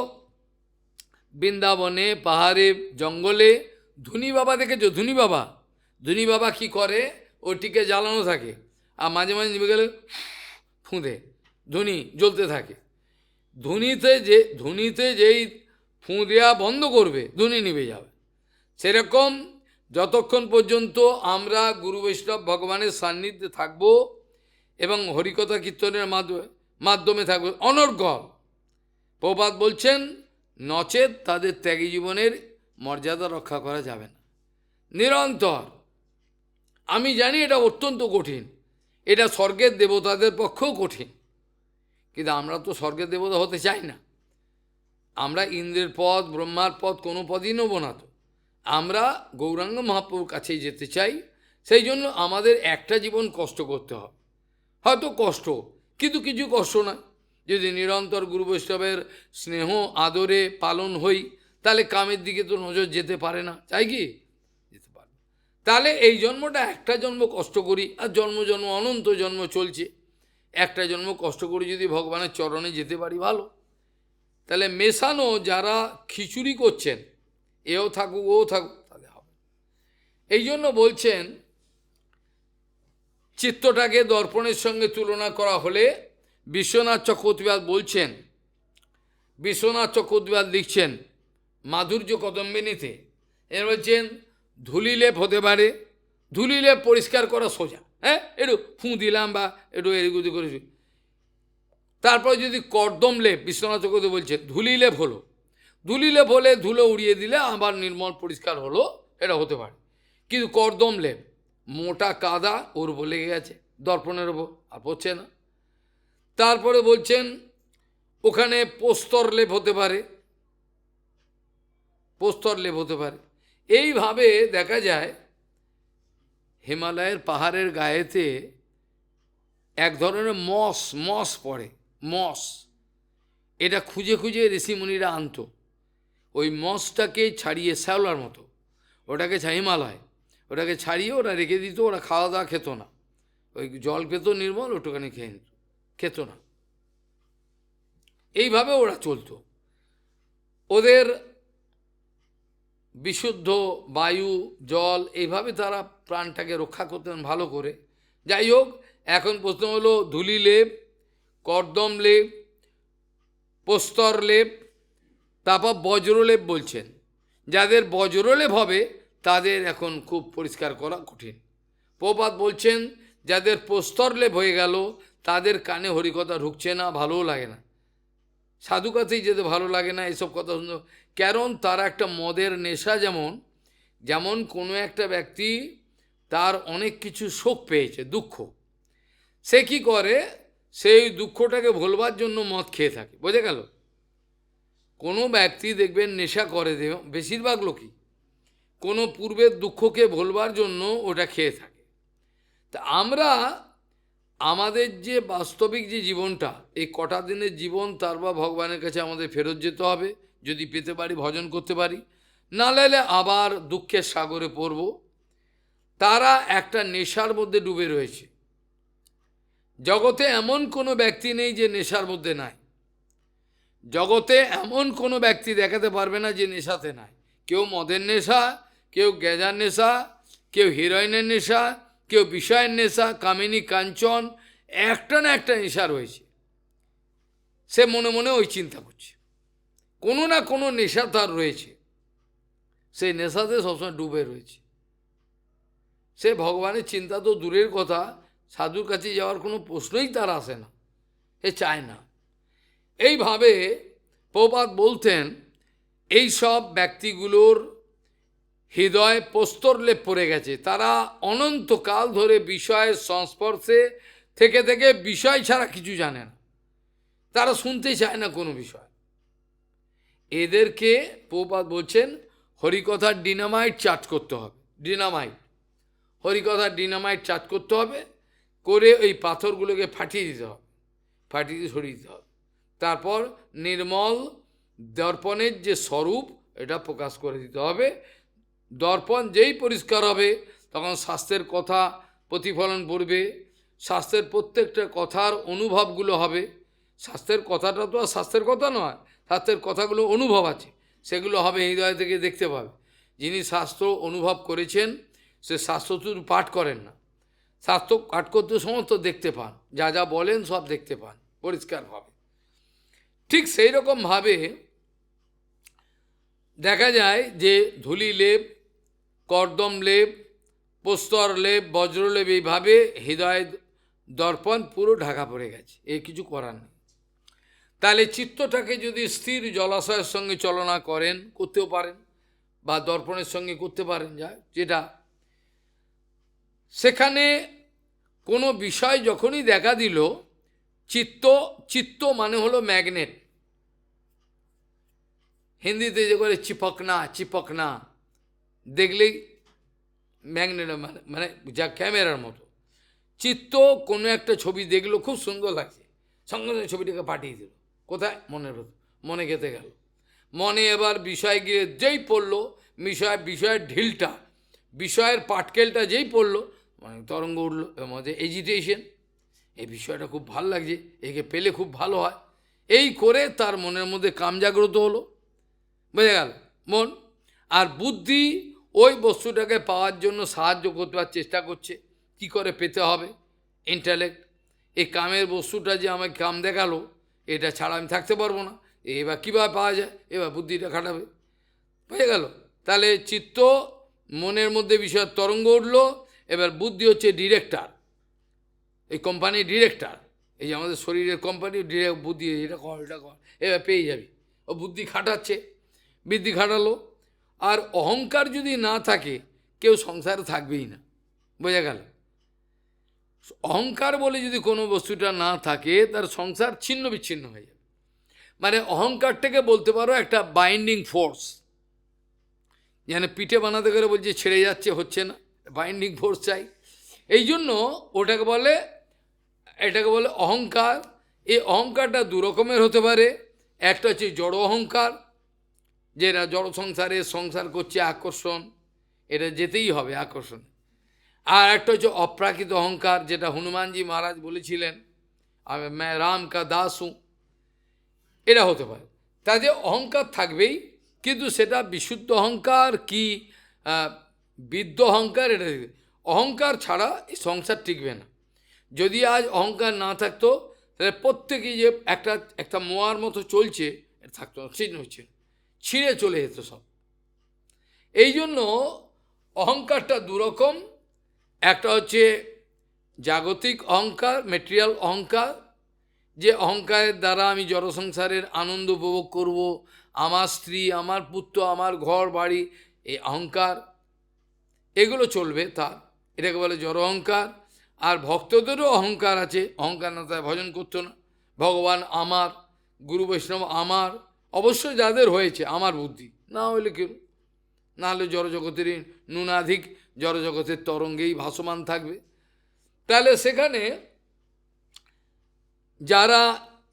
বৃন্দাবনে, পাহাড়ে, জঙ্গলে ধুনি বাবা দেখেছো? ধুনি বাবা কি করে? ওটিকে জ্বালানো থাকে, আর মাঝে মাঝে নিভে গেলে ফুঁদে ধুনি জ্বলতে থাকে। ধুনিতে যেই ফুঁ দেওয়া বন্ধ করবে, ধুনি নিভে যাবে। সেরকম যতক্ষণ পর্যন্ত আমরা গুরু বৈষ্ণব ভগবানের সান্নিধ্যে থাকব এবং হরিকথা কীর্তনের মাধ্যমে থাকব অনর্গল, প্রভুপাদ বলছেন, নচেত তাদের ত্যাগী জীবনের মর্যাদা রক্ষা করা যাবে না। নিরন্তর, আমি জানি এটা অত্যন্ত কঠিন, এটা স্বর্গের দেবতাদের পক্ষেও কঠিন, কিন্তু আমরা তো স্বর্গের দেবতা হতে চাই না। আমরা ইন্দ্রের পদ, ব্রহ্মার পদ, কোনো পদই নেব না তো। আমরা গৌরাঙ্গ মহাপ্রভুর কাছেই যেতে চাই। সেই জন্য আমাদের একটা জীবন কষ্ট করতে হবে, হয়তো কষ্ট, কিন্তু কিছু কষ্ট না। যদি নিরন্তর গুরু বৈষ্ণবের স্নেহ আদরে পালন হই, তাহলে কামের দিকে তো নজর যেতে পারে না, চাই কি? যেতে পারে। তাহলে এই জন্মটা একটা জন্ম কষ্ট করি, আর জন্ম অনন্ত জন্ম চলছে, একটা জন্ম কষ্ট করি যদি ভগবানের চরণে যেতে পারি, ভালো। তাহলে মেশানো যারা খিচুড়ি করছেন, এও থাকুক ও থাকুক, তাহলে হবে। এই জন্য বলছেন চিত্তটাকে দর্পণের সঙ্গে তুলনা করা হলে বিশ্বনাথ চক্রবর্তীবাদ বলছেন, বিশ্বনাথ চক্রবর্তীবাদ লিখছেন মাধুর্য কদম্বিনীতে, এর বলছেন ধুলিলেপ হতে পারে, ধুলিলেপ পরিষ্কার করা সোজা, হ্যাঁ একটু ফুঁ দিলাম বা একটু এদিক করেছি। তারপর যদি কর্দম লেপ, বিশ্বনাথ চক্রবর্তী বলছেন ধুলিলেপ হলো, ধুলিলেপ হলে ধুলো উড়িয়ে দিলে আবার নির্মল পরিষ্কার হলো, এটা হতে পারে। কিন্তু কর্দম লেপ মোটা কাদা ওর উপর লেগে গেছে, দর্পণের ওপর, আর পড়ছে না। তারপরে বলছেন ওখানে প্রস্তর লেপ হতে পারে, প্রস্তর লেপ হতে পারে। এইভাবে দেখা যায় হিমালয়ের পাহাড়ের গায়েতে এক ধরনের মস পড়ে, মস। এটা খুঁজে খুঁজে ঋষিমুনিরা আনত, ওই মসটাকে ছাড়িয়ে, শ্যাওলার মতো ওটাকে হিমালয়, ওটাকে ছাড়িয়ে ওরা রেখে দিত, ওরা খাওয়া দাওয়া খেত না, ওই জল পেত নির্মল, ওটুখানি খেয়ে নিত, খেত না। এইভাবে ওরা চলত, ওদের বিশুদ্ধ বায়ু জল এইভাবে তারা প্রাণটাকে রক্ষা করতেন ভালো করে। যাই হোক, এখন প্রশ্ন হলো ধুলি লেপ, কর্দম লেপ, প্রস্তর লেপ, তারপর বজ্রলেপ বলছেন। যাদের বজ্রলেপ হবে তাদের এখন খুব পরিষ্কার করা কঠিন। প্রপাত বলছেন যাদের প্রস্তর লেপ হয়ে গেল তাদের কানে হরিকথা ঢুকছে না, ভালোও লাগে না, সাধু কাছেই যেতে ভালো লাগে না, এসব কথা শুনতে। কারণ তারা একটা মদের নেশা, যেমন যেমন কোনো একটা ব্যক্তি তার অনেক কিছু শোক পেয়েছে, দুঃখ, সে কি করে, সেই দুঃখটাকে ভোলবার জন্য মদ খেয়ে থাকে, বোঝা গেল। কোনো ব্যক্তি দেখবেন নেশা করে, বেশিরভাগ লোকই কোনো পূর্বের দুঃখকে ভোলবার জন্য ওটা খেয়ে থাকে। তা আমরা আমাদের যে বাস্তবিক যে জীবনটা, এই কটা দিনের জীবন, তারপর ভগবানের কাছে আমাদের ফেরত যেতে হবে, যদি পেতে পারি ভজন করতে পারি, না লাইলে আবার দুঃখের সাগরে পড়ব। তারা একটা নেশার মধ্যে ডুবে রয়েছে। জগতে এমন কোনো ব্যক্তি নেই যে নেশার মধ্যে নাই, জগতে এমন কোনো ব্যক্তি দেখাতে পারবে না যে নেশাতে নাই। কেউ মদের নেশা, কেউ গেঁজার নেশা, কেউ হিরোইনের নেশা, কেউ বিষয়ের নেশা, কামিনী কাঞ্চন, একটা না একটা নেশা রয়েছে। সে মনে মনে ওই চিন্তা করছে, কোনো না কোনো নেশা তার রয়েছে, সেই নেশাতে সবসময় ডুবে রয়েছে। সে ভগবানের চিন্তা তো দূরের কথা, সাধুর কাছে যাওয়ার কোনো প্রশ্নই তার আসে না, এ চায় না। এইভাবে প্রপাত বলতেন এই সব ব্যক্তিগুলোর হৃদয় প্রস্তর লেপ পড়ে গেছে, তারা অনন্তকাল ধরে বিষয়ের সংস্পর্শে থেকে থেকে বিষয় ছাড়া কিছু জানে না, তারা শুনতে চায় না কোনো বিষয়। এদেরকে প্রপাত বলছেন হরিকথার ডিনামাইট চার্জ করতে হবে, ডিনামাইট, হরিকথার ডিনামাইট চার্জ করতে হবে, করে ওই পাথরগুলোকে ফাটিয়ে দিতে হবে, ফাটিয়ে দিয়ে সরিয়ে দিতে হবে। তারপর নির্মল দর্পণের যে স্বরূপ এটা প্রকাশ করে দিতে হবে। দর্পণ যেই পরিষ্কার হবে তখন শাস্ত্রের কথা প্রতিফলন পড়বে, শাস্ত্রের প্রত্যেকটা কথার অনুভবগুলো হবে। শাস্ত্রের কথাটা তো আর শাস্ত্রের কথা নয়, শাস্ত্রের কথাগুলো অনুভব আছে, সেগুলো হবে, হৃদয় থেকে দেখতে পাবে। যিনি শাস্ত্র অনুভব করেছেন সে শাস্ত্র শুধু পাঠ করেন না, শাস্ত্র পাঠ করতে সমস্ত দেখতে পান, যা যা বলেন সব দেখতে পান পরিষ্কারভাবে। ঠিক সেই রকমভাবে দেখা যায় যে ধুলি লেপ, কর্দম লেপ, প্রস্তর লেপ, বজ্রলেপ, এইভাবে হৃদয় দর্পণ পুরো ঢাকা পড়ে গেছে, এ কিছু করার নেই। তাহলে চিত্তটাকে যদি স্থির জলাশয়ের সঙ্গে চলনা করেন, করতেও পারেন, বা দর্পণের সঙ্গে করতে পারেন, যা যেটা সেখানে কোনো বিষয় যখনই দেখা দিল, চিত্ত মানে হলো ম্যাগনেট, হিন্দিতে যে করে চিপকনা, চিপকনা, দেখলেই ম্যাগনেট, মানে যা ক্যামেরার মতো। চিত্ত কোনো একটা ছবি দেখলো, খুব সুন্দর লাগছে, সঙ্গে সঙ্গে ছবিটাকে পাঠিয়ে দিল কোথায়, মনে গেঁথে গেল। মনে এবার বিষয় গিয়ে যেই পড়লো, বিষয়ের ঢিলটা, বিষয়ের পাটকেলটা যেই পড়লো, মানে তরঙ্গ উঠলো, এর মধ্যে এজিটেশন, এই বিষয়টা খুব ভালো লাগছে, একে পেলে খুব ভালো হয়, এই করে তার মনের মধ্যে কাম জাগ্রত হলো, বুঝে গেল মন। আর বুদ্ধি ওই বস্তুটাকে পাওয়ার জন্য সাহায্য করতে চেষ্টা করছে, কি করে পেতে হবে, ইন্টালেক্ট। এই কামের বস্তুটা যে আমাকে কাম দেখালো, এটা ছাড়া আমি থাকতে পারবো না, এবার কীভাবে পাওয়া যায়, এবার বুদ্ধিটা খাটাবে, পেয়ে গেল। তাহলে চিত্ত, মনের মধ্যে বিষয়ের তরঙ্গ উঠলো, এবার বুদ্ধি হচ্ছে ডিরেক্টর, এই কোম্পানির ডিরেক্টর, এই যে আমাদের শরীরের কোম্পানি ডিরেক্ট, বুদ্ধি এটা কর এটা কর, এবার পেয়ে যাবি। ও বুদ্ধি খাটাচ্ছে, বুদ্ধি খাটালো। আর অহংকার যদি না থাকে, কেউ সংসারে থাকবেই না, বোঝা গেল। অহংকার বলে যদি কোনো বস্তুটা না থাকে, তার সংসার ছিন্ন বিচ্ছিন্ন হয়ে যাবে। মানে অহংকারটাকে বলতে পারো একটা বাইন্ডিং ফোর্স, যেন পিঠে বানাতে করে বলছে ছেড়ে যাচ্ছে, হচ্ছে না, বাইন্ডিং ফোর্স চাই। এই জন্য ওটাকে বলে, এটাকে বলে অহংকার। এই অহংকারটা দু রকমের হতে পারে। একটা হচ্ছে জড় অহংকার, যেটা জড় সংসারে সংসার করছে, আকর্ষণ, এটা যেতেই হবে আকর্ষণ। আর একটা হচ্ছে অপ্রাকৃত অহংকার, যেটা হনুমানজি মহারাজ বলেছিলেন, আমি রাম কা দাস হুঁ, এটা হতে পারে। তাদের অহংকার থাকবেই, কিন্তু সেটা বিশুদ্ধ অহংকার কি বিদ্ধ অহংকার, এটা অহংকার ছাড়া এই সংসার টিকবে না। যদি আজ অহংকার না থাকতো, তাহলে প্রত্যেকেই যে একটা একটা মোয়ার মতো চলছে, এটা থাকতো না, ছিন্ন হচ্ছে, ছিঁড়ে চলে যেত সব। এই জন্য অহংকারটা দুরকম। একটা হচ্ছে জাগতিক অহংকার, মেটেরিয়াল অহংকার, যে অহংকারের দ্বারা আমি জড় সংসারের আনন্দ উপভোগ করব, আমার স্ত্রী, আমার পুত্র, আমার ঘর বাড়ি, এই অহংকার, এগুলো চলবে তার, এটাকে বলে জড় অহংকার। আর ভক্তদেরও অহংকার আছে, অহংকার না তাই ভজন করতো না, ভগবান আমার, গুরু বৈষ্ণব আমার, অবশ্যই যাদের হয়েছে আমার বুদ্ধি, না হলে কেউ, না হলে জড়জগতেরই ন্যূনাধিক জড়জগতের তরঙ্গেই ভাসমান থাকবে। তাহলে সেখানে যারা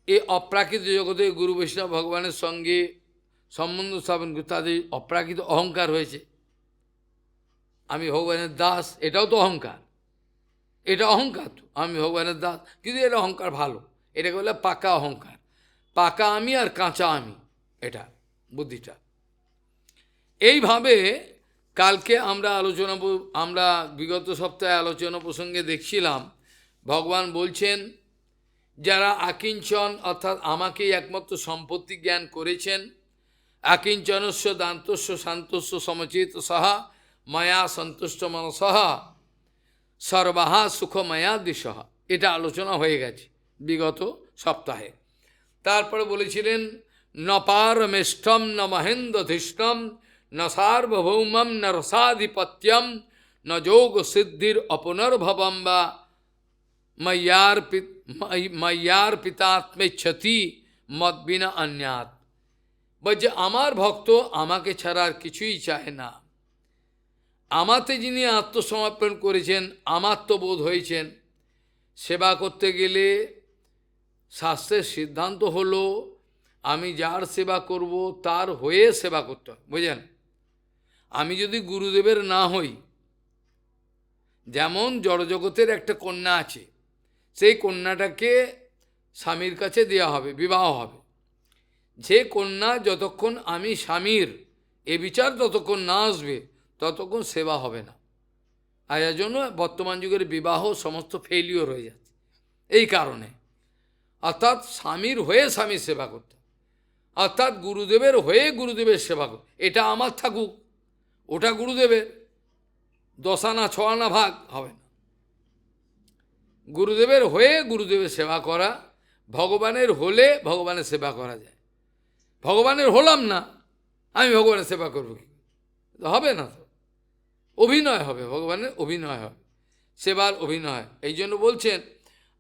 এই অপ্রাকৃত জগতে গুরু বৈষ্ণব ভগবানের সঙ্গে সম্বন্ধ স্থাপন করে, তাদের অপ্রাকৃত অহংকার হয়েছে, আমি ভগবানের দাস, এটাও তো অহংকার, এটা অহংকার তো, আমি ভগবানের দাস, কিন্তু এটা অহংকার ভালো, এটাকে বলে পাকা অহংকার, পাকা আমি আর কাঁচা আমি, এটা বুদ্ধিটা। এইভাবে কালকে আমরা বিগত সপ্তাহে আলোচনা প্রসঙ্গে দেখছিলাম, ভগবান বলছেন যারা আকিঞ্চন অর্থাৎ আমাকেই একমাত্র সম্পত্তি জ্ঞান করেছেন, আকিঞ্চনস্য দান্তস্য শান্তস্য সমচেত সাহা মায়া সন্তুষ্ট মনসহা সর্বাহা সুখময়া দিশহা, এটা আলোচনা হয়ে গেছে বিগত সপ্তাহে। তারপরে বলেছিলেন ন পারমেষ্টম ন মহেন্দ্রধিষ্ঠম ন সার্বভৌমম ন রসাধিপত্যম ন যোগ সিদ্ধির অপুনর্ভবম বা ময়্যার পিতাত্মেচ্ছতি মত বিনা অন্যাত। বলছে আমার ভক্ত আমাকে ছাড়া আর কিছুই চায় না, আমাতে যিনি আত্মসমর্পণ করেছেন, আমাত্মবোধ হয়েছেন, সেবা করতে গেলে শাস্ত্রের সিদ্ধান্ত হলো আমি যার সেবা করব তার হয়ে সেবা করতে হয়, বুঝলেন। আমি যদি গুরুদেবের না হই, যেমন জড়জগতের একটা কন্যা আছে, সেই কন্যাটাকে স্বামীর কাছে দেওয়া হবে, বিবাহ হবে, যে কন্যা যতক্ষণ আমি স্বামীর এ বিচার ততক্ষণ না আসবে ততক্ষণ সেবা হবে না। আর এর জন্য বর্তমান যুগের বিবাহ সমস্ত ফেলিওর হয়ে যাচ্ছে এই কারণে। অর্থাৎ স্বামীর হয়ে স্বামীর সেবা করতে, অর্থাৎ গুরুদেবের হয়ে গুরুদেবের সেবা করতে, এটা আমার থাকুক, ওটা গুরুদেবের, 10 আনা 6 আনা ভাগ হবে না। গুরুদেবের হয়ে গুরুদেবের সেবা করা, ভগবানের হলে ভগবানের সেবা করা যায়। ভগবানের হলাম না, আমি ভগবানের সেবা করবো কি? হবে না তো, অভিনয় হবে, ভগবানের অভিনয় হবে, সেবার অভিনয়। এই জন্য বলছেন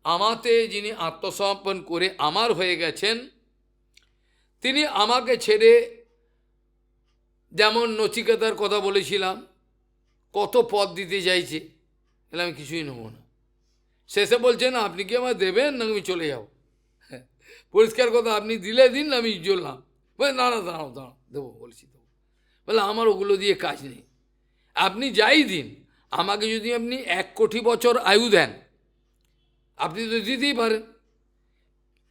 আমাতে যিনি আত্মসমর্পণ করে আমার হয়ে গেছেন, তিনি আমাকে ছেড়ে, যেমন নচিকেতার কথা বলেছিলাম, কত পদ দিতে চাইছে, এলে আমি কিছুই নেব না, শেষে বলছেন আপনি কি আমার দেবেন না আমি চলে যাব, পরিষ্কার কথা, আপনি দিলে দিন, আমি চললাম, বলে না না দাঁড়াও দাঁড়াও, দেবো বলেছি দেবো, বলে আমার ওগুলো দিয়ে কাজ নেই, আপনি যাই দিন, আমাকে যদি আপনি 1 কোটি বছর আয়ু দেন, আপনি তো দিতেই পারেন,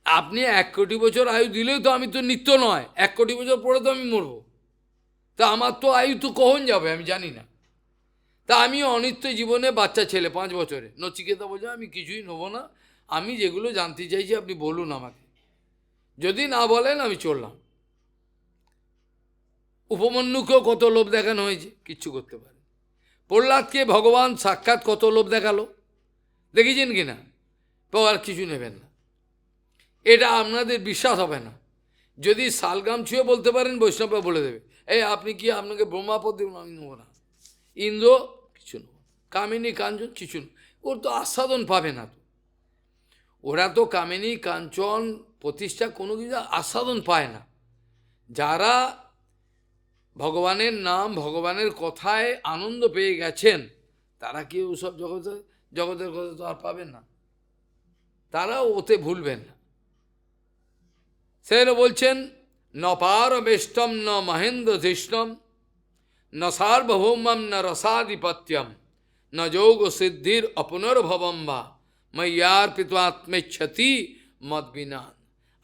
আপনি 1 কোটি বছর আয়ু দিলেও তো আমি তো নিত্য নয়, 1 কোটি বছর পরে তো আমি মরব, তা আমার তো আয়ু তো কখন যাবে আমি জানি না। তা আমিও অনিত্য জীবনে বাচ্চা ছেলে 5 বছরে, নচিকেতা বলছে আমি কিছুই নেবো না, আমি যেগুলো জানতে চাইছি আপনি বলুন আমাকে, যদি না বলেন আমি চললাম। উপমন্যুকেও কত লোভ দেখানো হয়েছে, কিচ্ছু করতে পারে। প্রহ্লাদকে ভগবান সাক্ষাৎ কত লোভ দেখালো, দেখেছেন কিনা? তো আর কিছু নেবেন না, এটা আপনাদের বিশ্বাস হবে না। যদি শালগ্রাম ছুঁয়ে বলতে পারেন, বৈষ্ণবরা বলে দেবে এই আপনি কি, আপনাকে ব্রহ্মাপদ দেবেন, আমি নেবো না। ইন্দ্র কিছু নেব, কামিনী কাঞ্চন কিছু না, ওর তো আস্বাদন পাবে না তো। ওরা তো কামিনী কাঞ্চন প্রতিষ্ঠা কোনো কিছু আস্বাদন পায় না। যারা ভগবানের নাম ভগবানের কথায় আনন্দ পেয়ে গেছেন, তারা কি ওসব জগতের কথা তো আর পাবেন না, তারাও ওতে ভুলবেন না। সেটা বলছেন ন পারমেষ্টম ন মহেন্দ্র ধৃষ্টম ন সার্বভৌমম ন রসাধিপত্যম ন যোগ সিদ্ধির অপুনর্ভবম বা ময়্যার পিতাত্মেচ্ছতি মদ্বিনান।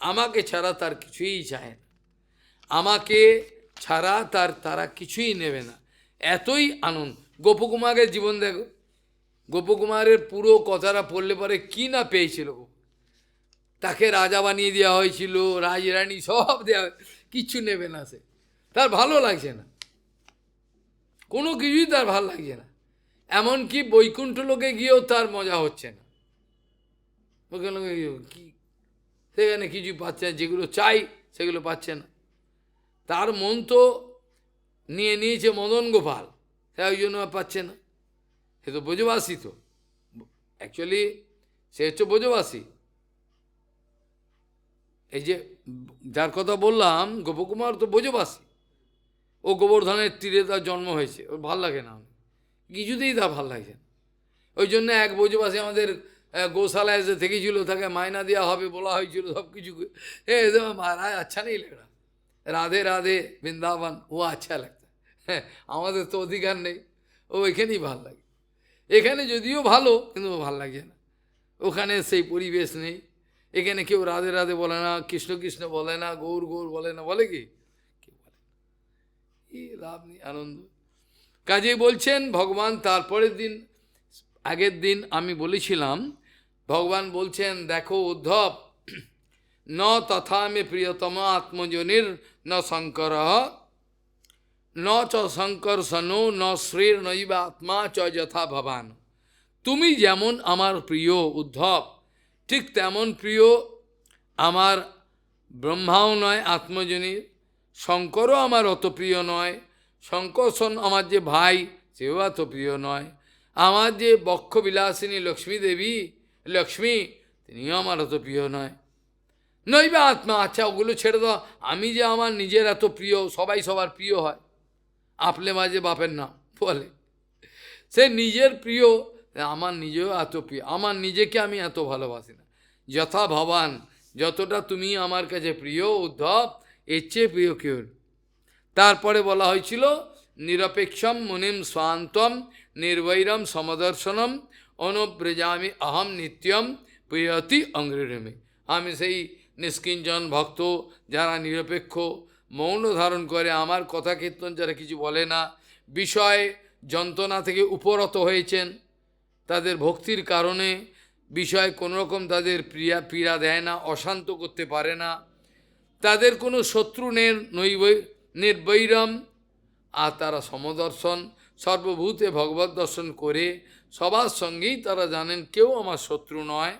আমাকে ছাড়া তার কিছুই চায় না, আমাকে ছাড়া তারা কিছুই নেবে না, এতই আনন্দ। গোপকুমারের জীবন দেখো, গোপকুমারের পুরো কথাটা পড়লে পরে কি না পেয়েছিল। তাকে রাজা বানিয়ে দেওয়া হয়েছিল, রাজরানী সব দেওয়া, কিচ্ছু নেবে না সে, তার ভালো লাগছে না, কোনো কিছুই তার ভালো লাগছে না। এমনকি বৈকুণ্ঠ লোকে গিয়েও তার মজা হচ্ছে না, কি সেখানে কিছু পাচ্ছে না, যেগুলো চাই সেগুলো পাচ্ছে না। তার মন তো নিয়ে নিয়েছে মদন গোপাল, সে ওই জন্য পাচ্ছে না। সে তো ব্রজবাসী, তো অ্যাকচুয়ালি সে হচ্ছে ব্রজবাসী। এই যে যার কথা বললাম গোপকুমার তো ব্রজবাসী, ও গোবর্ধনের তীরে তার জন্ম হয়েছে, ওর ভাল লাগে না, কিছুতেই তার ভাল লাগছে না। ওই জন্য এক ব্রজবাসী আমাদের গোশালায় এসে থেকেছিল, তাকে মায়না দেওয়া হবে বলা হয়েছিল সব কিছু। মহারাজ আচ্ছা নেই লেগা, রাধে রাধে বৃন্দাবন ও আচ্ছা লাগতা, হ্যাঁ আমাদের তো অধিকার নেই, ও এখানেই ভাল লাগে। এখানে যদিও ভালো, কিন্তু ভাল লাগছে না, ওখানে সেই পরিবেশ নেই। এখানে কেউ রাধে রাধে বলে না, কৃষ্ণ কৃষ্ণ বলে না, গৌর গৌর বলে না, বলে কি কেউ বলে, কি লাভ নেই, আনন্দ। কাজেই বলছেন ভগবান তারপরের দিন, আগের দিন আমি বলেছিলাম, ভগবান বলছেন দেখো উদ্ধব, ন তথা মে প্রিয়তম আত্মজনির ন শঙ্কর ন চ শঙ্কর সনো ন শ্রীর নৈবা আত্মা চ যথা ভবান। তুমি যেমন আমার প্রিয় উদ্ধব, ঠিক তেমন প্রিয় আমার ব্রহ্মাও নয় আত্মজনীর, শঙ্করও আমার অত প্রিয় নয়, শঙ্কর্ষণ আমার যে ভাই সেও এত প্রিয় নয়, আমার যে বক্ষবিলাসিনী লক্ষ্মী দেবী লক্ষ্মী তিনিও আমার অত প্রিয় নয়। নইবা আত্মা, আচ্ছা ওগুলো ছেড়ে দাও, আমি যে আমার নিজের এত প্রিয়, সবাই সবার প্রিয় হয়, আপলে মাঝে বাপের নাম বলে, সে নিজের প্রিয়, আমার নিজেও এত প্রিয়, আমার নিজেকে আমি এত ভালোবাসি না। যথা ভবান, যতটা তুমি আমার কাছে প্রিয় উদ্ধব, এর চেয়ে প্রিয় কেউ। তারপরে বলা হয়েছিল নিরপেক্ষম মুনিম স্বান্তম নির্বৈরম সমদর্শনম অনুব্রজামি অহম নিত্যম প্রিয়তি অঙ্গ্রেরমে। আমি সেই নিষ্কিঞ্চন ভক্ত, যারা নিরপেক্ষ, মৌন ধারণ করে, আমার কথা কীর্তন যারা কিছু বলে না, বিষয় যন্ত্রণা থেকে উপরত হয়েছেন, তাদের ভক্তির কারণে বিষয় কোনোরকম তাদের পীড়া দেয় না, অশান্ত করতে পারে না, তাদের কোনো শত্রু নির্বৈরম, আর তারা সমদর্শন, সর্বভূতে ভগবত দর্শন করে সবার সঙ্গেই তারা জানেন কেউ আমার শত্রু নয়।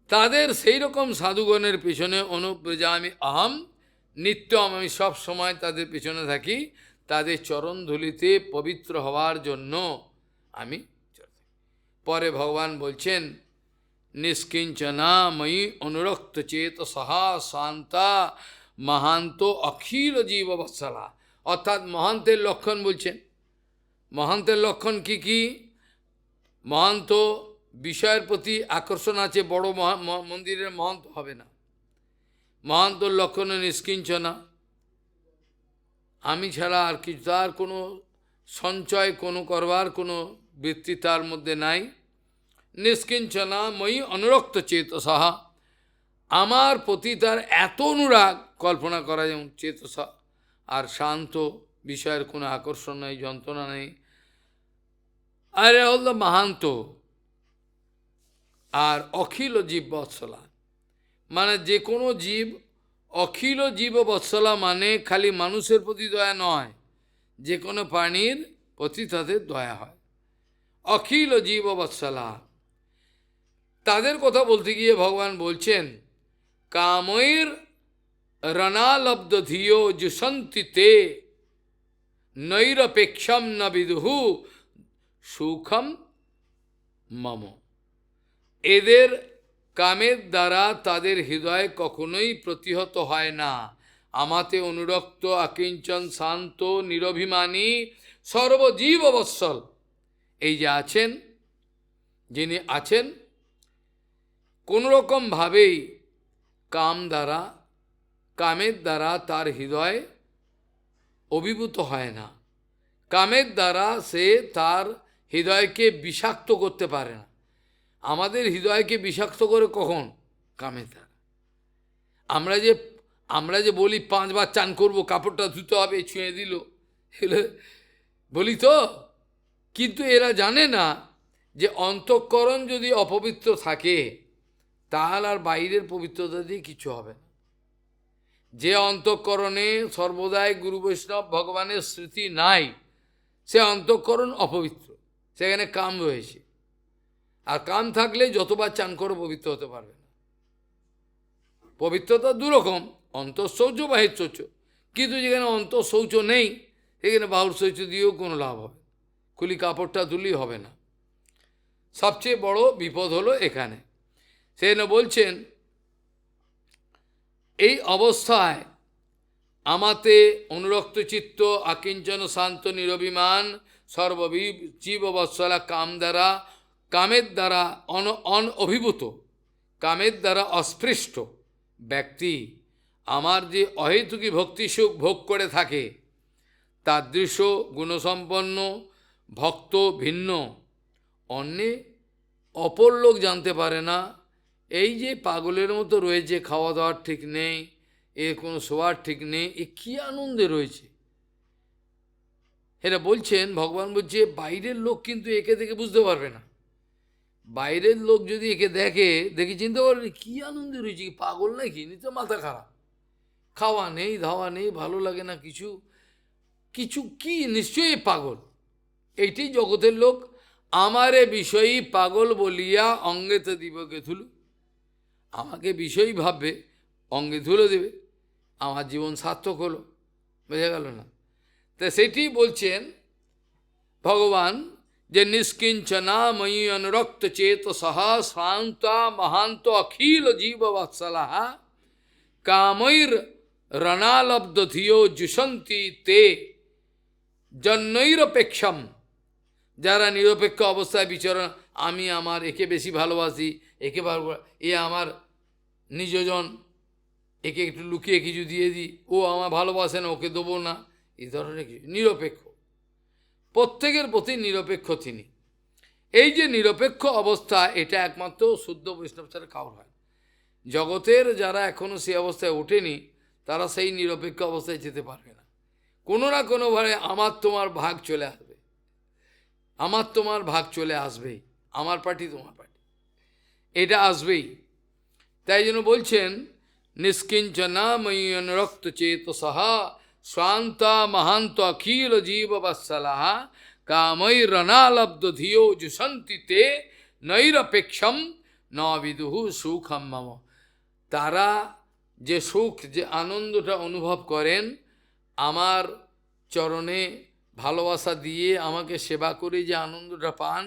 তাদের সেই রকম সাধুগণের পিছনে অনুব্রজামি অহম নিত্যম, আমি সব সময় তাদের পিছনে থাকি, তাদের চরণধুলিতে পবিত্র হওয়ার জন্য আমি। পরে ভগবান বলছেন নিষ্কিঞ্চনা ময়ি অনুরক্ত চেত সহা শান্তা মহান্ত অখিল জীব বৎসলা। অর্থাৎ মহান্তের লক্ষণ বলছেন, মহান্তের লক্ষণ কি কি? মহান্ত বিষয়ের প্রতি আকর্ষণ আছে, বড় মন্দিরের মহান্ত হবে না। মহান্তর লক্ষণ নিষ্কিঞ্চনা, আমি ছাড়া আর কিছু, তার কোনো সঞ্চয় কোনো করবার কোনো বৃত্তি তার মধ্যে নাই। নিষ্কিঞ্চনা মই অনুরক্ত চেতসা, আমার প্রতি তার এত অনুরাগ কল্পনা করা যেমন চেতসা, আর শান্ত, বিষয়ের কোনো আকর্ষণ নেই, যন্ত্রণা নেই। আর এরা হল মাহান্ত। আর অখিল জীব বৎসলা, মানে যে কোনো জীব, অখিল জীব বৎসলা মানে খালি মানুষের প্রতি দয়া নয়, যে কোনো প্রাণীর প্রতি তাদের দয়া হয়। অখিল জীব বৎসলা, তাদের কথা বলতে গিয়ে ভগবান বলছেন, কামৈর রণালব্ধ ধিও জুসন্তি তে নৈরপেক্ষম ন বিদুহু সুখম মম। এদের কামের দ্বারা তাদের হৃদয় কখনোই প্রতিহত হয় না। আমাতে অনুরক্ত, আকিঞ্চন, শান্ত, নিরভিমানী, সর্বজীব বৎসল, এই যে আছেন, যিনি আছেন, কোনোরকমভাবেই কামের দ্বারা তার হৃদয় অভিভূত হয় না। কামের দ্বারা সে তার হৃদয়কে বিষাক্ত করতে পারে না। আমাদের হৃদয়কে বিষাক্ত করে কখন? কামের দ্বারা। আমরা যে বলি 5 বার চান করবো, কাপড়টা ধুতে হবে, ছুঁয়ে দিল, বলি তো, কিন্তু এরা জানে না যে অন্তঃকরণ যদি অপবিত্র থাকে তাহলে আর বাইরের পবিত্রতা দিয়ে কিছু হবে না। যে অন্তঃকরণে সর্বদাই গুরু বৈষ্ণব ভগবানের স্মৃতি নাই, সে অন্তঃকরণ অপবিত্র, সেখানে কাম রয়েছে। আর কাম থাকলে যতবার চান করে পবিত্র হতে পারবে না। পবিত্রতা দুরকম, অন্তঃশৌচ বাহির শৌচ, কিন্তু যেখানে অন্তঃশৌচ নেই সেখানে বাহুর শৌচ দিয়েও কোনো লাভ হবে, খুলি কাপড়টা ধুলেই হবে না। সবচেয়ে বড় বিপদ হলো এখানে। সেখানে বলছেন, এই অবস্থায় আমাতে অনুরক্ত চিত্ত, আকিঞ্চন, শান্ত, নিরভিমান, সর্বজীব বৎসলা, কামের দ্বারা অনভিভূত, কামের দ্বারা অস্পৃষ্ট ব্যক্তি আমার যে অহেতুকী ভক্তি সুখ ভোগ করে থাকে, তাদৃশ গুণসম্পন্ন ভক্ত ভিন্ন অন্যে অপর লোক জানতে পারে না। এই যে পাগলের মতো রয়েছে, খাওয়া দাওয়ার ঠিক নেই, এর কোনো শোয়ার ঠিক নেই, এ কী আনন্দে রয়েছে। এরা বলছেন, ভগবান বলছে বাইরের লোক কিন্তু একে দেখে বুঝতে পারবে না। বাইরের লোক যদি একে দেখে চিনতে পারবে কী আনন্দে রয়েছে, কি পাগল নাকি, নি তো মাথা খারাপ, খাওয়া নেই, ধাওয়া নেই, ভালো লাগে না কিছু, কি নিশ্চয়ই পাগল। এইটি জগতের লোক। আমারে বিষয়ী পাগল বলিয়া অঙ্গেতে দিবকে থুলু, আমাকে বিষয়ী ভাববে, অঙ্গে ধুলো দেবে, আমার জীবন সার্থক হলো। বোঝা গেল না? তা সেটি বলছেন ভগবান, যে নিষ্কিঞ্চনা ময়ী অনুরক্ত চেত সহা শান্তা মহান্ত অখিল জীব বৎসলাহ কামৈর রণালব্ধ ধিও জুসন্তি তে জন্যৈরপেক্ষম। যারা নিরপেক্ষ অবস্থায় বিচরণ, আমি আমার একে বেশি ভালোবাসি, একে এ আমার নিজজন, একে একটু লুকিয়ে কিছু দিয়ে দিই, ও আমার ভালোবাসে না, ওকে দেবো না, এই ধরনের কিছু। নিরপেক্ষ, প্রত্যেকের প্রতি নিরপেক্ষ তিনি। এই যে নিরপেক্ষ অবস্থা, এটা একমাত্র শুদ্ধ বৈষ্ণব ছাড়া কাউর হয়। জগতের যারা এখনও সেই অবস্থায় ওঠেনি, তারা সেই নিরপেক্ষ অবস্থায় যেতে পারবে না। কোনো না কোনোভাবে আমার তোমার ভাগ চলে আসবে, আমার তোমার ভাগ চলে আসবেই, আমার পার্টি তোমার পার্টি, এটা আসবেই। তাই জন্য বলছেন, নিষ্কিঞ্চনা ময়ী অনুরক্ত চেত সহা শান্তা মহান্ত অখিল জীব বৎসলাহ কামৈ রণালব্ধ ধিও জুসন্তি তে নৈরপেক্ষম ন বিদুহু সুখম মম। তারা যে সুখ, যে আনন্দটা অনুভব করেন, আমার চরণে ভালোবাসা দিয়ে আমাকে সেবা করে যে আনন্দটা পান,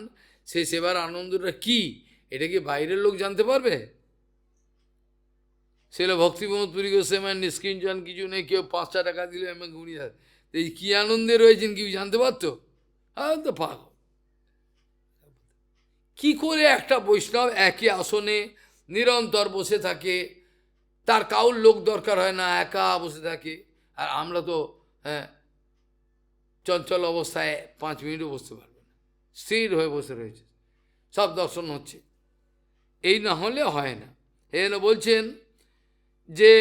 সেই সেবার আনন্দটা কি, এটা কি বাইরের লোক জানতে পারবে? সেটা ভক্তিপ্রমোদ পুরী গোস্বামী নিষ্কিঞ্চন কিছু নেই, কেউ 5টা টাকা দিলে আমি ঘুরিয়ে যাবে, এই কী আনন্দে রয়েছেন কেউ জানতে পারতো? তো পাগল। কি করে একটা বৈষ্ণব একই আসনে নিরন্তর বসে থাকে, তার কাউর লোক দরকার হয় না, একা বসে থাকে। আর আমরা তো চঞ্চল অবস্থায় 5 মিনিটও বসতে পারবে না, স্থির হয়ে বসে রয়েছে, সব দর্শন হচ্ছে। এই না হলে হয় না। এই জন্য বলছেন যে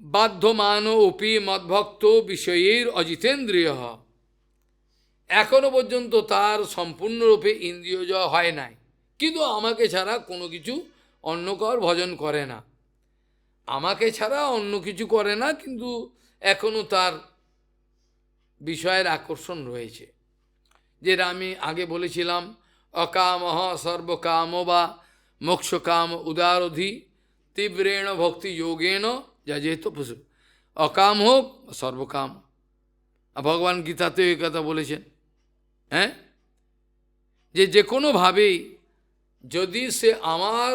বাধ্যমান অপি মদ্ভক্ত বিষয়ের অজিতেন্দ্রিয়, এখনো পর্যন্ত তার সম্পূর্ণরূপে ইন্দ্রিয় জয় হয় নাই, কিন্তু আমাকে ছাড়া কোনো কিছু অন্য কার ভজন করে না, আমাকে ছাড়া অন্য কিছু করে না, কিন্তু এখনো তার বিষয়ের আকর্ষণ রয়েছে। যেটা আমি আগে বলেছিলাম, অকামহ সর্বকাম বা মোক্ষকাম উদারধি তীব্রেণ ভক্তি যোগেন যা যেহেতু পশু, অকাম হোক সর্বকাম, ভগবান গীতাতে এই কথা বলেছেন। হ্যাঁ, যে কোনোভাবেই যদি সে আমার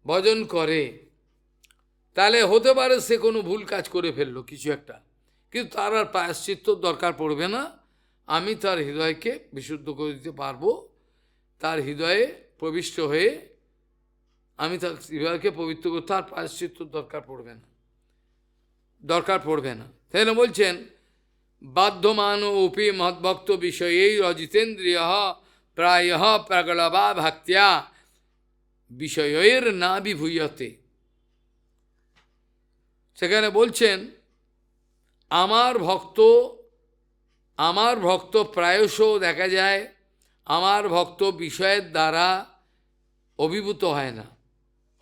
ভজন করে, তাহলে হতে পারে সে কোনো ভুল কাজ করে ফেললো কিছু একটা, কিন্তু তার আর প্রায়শ্চিত্ত দরকার পড়বে না, আমি তার হৃদয়কে বিশুদ্ধ করে দিতে পারবো, তার হৃদয়ে প্রবিষ্ট হয়ে আমি তার হৃদয়কে পবিত্র করে, তার প্রায়শ্চিত্ত দরকার পড়বে না, দরকার পড়বে না। তাই না বলছেন, বাধ্যমান উপি মদ্ভক্ত বিষয়েই অজিতেন্দ্রিয় প্রায় প্রগলবা ভক্ত্যা বিষয়ের না বিভূয়তে। সেখানে বলছেন আমার ভক্ত প্রায়শ দেখা যায় আমার ভক্ত বিষয়ের দ্বারা অভিভূত হয় না,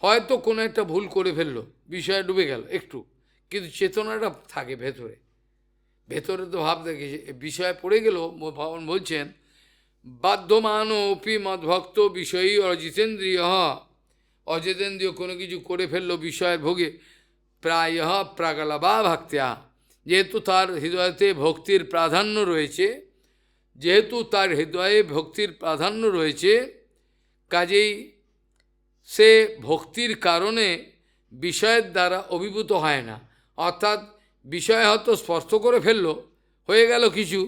হয়তো কোনো একটা ভুল করে ফেললো, বিষয়ে ডুবে গেল একটু, কিন্তু চেতনাটা থাকে ভেতরে, ভেতরে তো ভাব দেখে বিষয়ে পড়ে গেল। ভগবান বলছেন বাধ্যমান অপি মদ্ভক্ত বিষয়ী অজিতেন্দ্রিয়, অজিতেন্দ্রিয় কোনো কিছু করে ফেললো বিষয়ের ভোগে, প্রায় প্রাগলবা ভক্ত্যা, যেহেতু তার হৃদয়তে ভক্তির প্রাধান্য রয়েছে, যেহেতু তার হৃদয়ে ভক্তির প্রাধান্য রয়েছে, কাজেই সে ভক্তির কারণে বিষয়ের দ্বারা অভিভূত হয় না, অর্থাৎ বিষয় হয়তো স্পর্শ করে ফেললো, হয়ে গেল কিছু,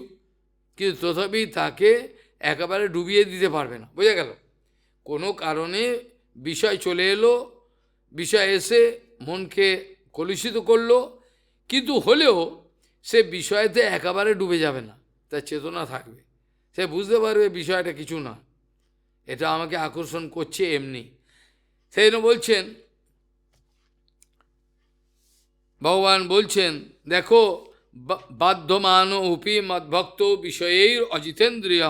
কিন্তু তথাপি তাকে একেবারে ডুবিয়ে দিতে পারবে না। বোঝা গেল, কোনো কারণে বিষয় চলে এলো, বিষয় এসে মনকে কলুষিত করলো, কিন্তু হলেও সে বিষয়তে একেবারে ডুবে যাবে না, তার চেতনা থাকবে, সে বুঝতে পারবে বিষয়টা কিছু না, এটা আমাকে আকর্ষণ করছে এমনি। সেই জন্য বলছেন, ভগবান বলছেন দেখো, বাধ্যমান উপি মদ্ভক্ত বিষয়ের অজিতেন্দ্রিয়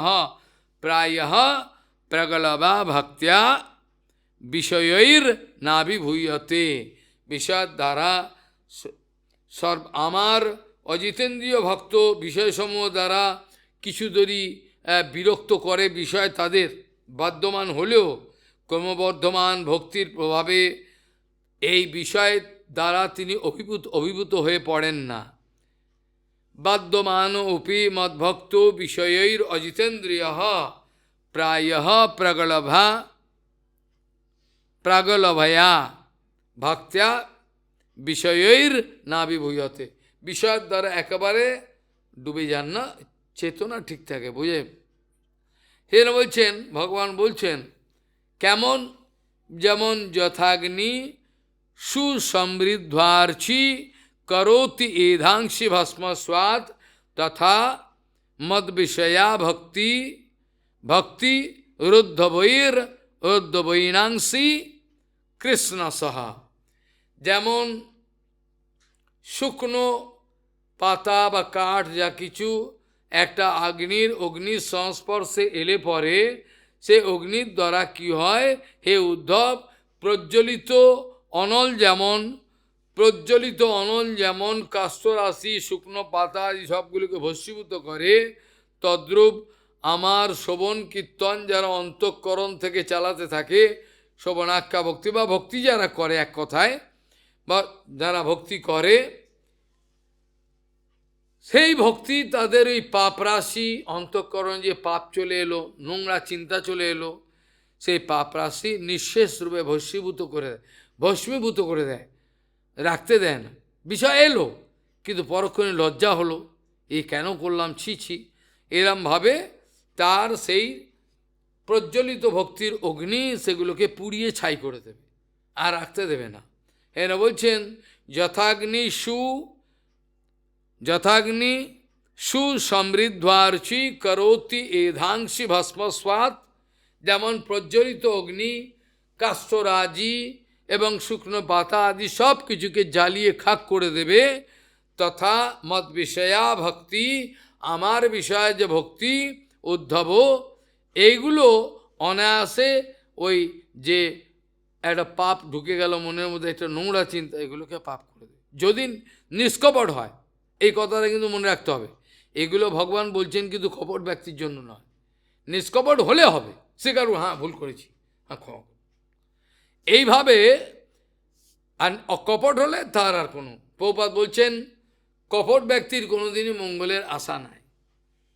প্রায় প্রগলবা ভক্ত্যা বিষয়ের নাভিভূয়তে, বিষয়ের দ্বারা আমার অজিতেন্দ্রিয় ভক্ত বিষয়সমূহ দ্বারা কিছু যদি বিরক্ত করে, বিষয় তাদের বাধ্যমান হলেও ক্রমবর্ধমান ভক্তির প্রভাবে এই বিষয়ের দ্বারা তিনি অভিভূত হয়ে পড়েন না। বাধ্যমান উপি মদ্ভক্ত বিষয়ৈর অজিতেন্দ্রিয় প্রায় প্রাগলভয়া ভক্ত্যা বিষয়ৈর না বিভূয়তে, বিষয়ের দ্বারা একেবারে ডুবে যান না, চেতনা ঠিক থাকে, বুঝে। সেটা বলছেন, ভগবান বলছেন কেমন, যেমন যথাগ্নি সুসমৃদ্ধার্চি করোতি এধাংশি ভস্মস্বাদ তথা মদ বিষয়া ভক্তি রুদ্ধবৈনাংশি কৃষ্ণ সহা। যেমন শুকনো পাতা বা কাঠ যা কিছু একটা অগ্নির সংস্পর্শে এলে পরে সে অগ্নির দ্বারা কি হয়, হে উদ্ধব, প্রজ্বলিত অনল যেমন কাষ্ঠরাশি শুকনো পাতা এই সবগুলিকে ভস্মীভূত করে, তদ্রূপ আমার শোভন কীর্তন যারা অন্তঃকরণ থেকে চালাতে থাকে, শোভনাখ্যা ভক্তি বা ভক্তি যারা করে, এক কথায় বা যারা ভক্তি করে, সেই ভক্তি তাদের ওই পাপ রাশি অন্তঃকরণ যে পাপ চলে এলো, নোংরা চিন্তা চলে এলো, সেই পাপ রাশি নিঃশেষ রূপে ভস্মীভূত করে দেয়, রাখতে দেয় না। বিষয় এলো কিন্তু পরক্ষণে লজ্জা হলো, এই কেন করলাম, ছি, এরমভাবে তার সেই প্রজ্বলিত ভক্তির অগ্নি সেগুলোকে পুড়িয়ে ছাই করে দেবে, আর রাখতে দেবে না। এরা বলছেন যথাগ্নি সুসমৃদ্ধার্চি করোতি এধাংশি ভস্মস্বাদ, যেমন প্রজ্বলিত অগ্নি কাষ্ঠরাজি এবং শুকনো পাতা আদি সব কিছুকে জ্বালিয়ে খাক করে দেবে, তথা মদ বিষয়া ভক্তি, আমার বিষয়ে যে ভক্তি উদ্ধব, এইগুলো অনায়াসে ওই যে একটা পাপ ঢুকে গেল মনের মধ্যে, একটা নোংরা চিন্তা, এগুলোকে পাপ করে দেবে যদি নিষ্কপট হয়। এই কথাটা কিন্তু মনে রাখতে হবে। এগুলো ভগবান বলছেন কিন্তু কপট ব্যক্তির জন্য নয়, নিষ্কপট হলে হবে, স্বীকার হ্যাঁ ভুল করেছি, হ্যাঁ ক্ষমা। এইভাবে আর অকপট হলে তার আর কোনো, প্রভুপাদ বলছেন কপট ব্যক্তির কোনোদিনই মঙ্গলের আশা নাই।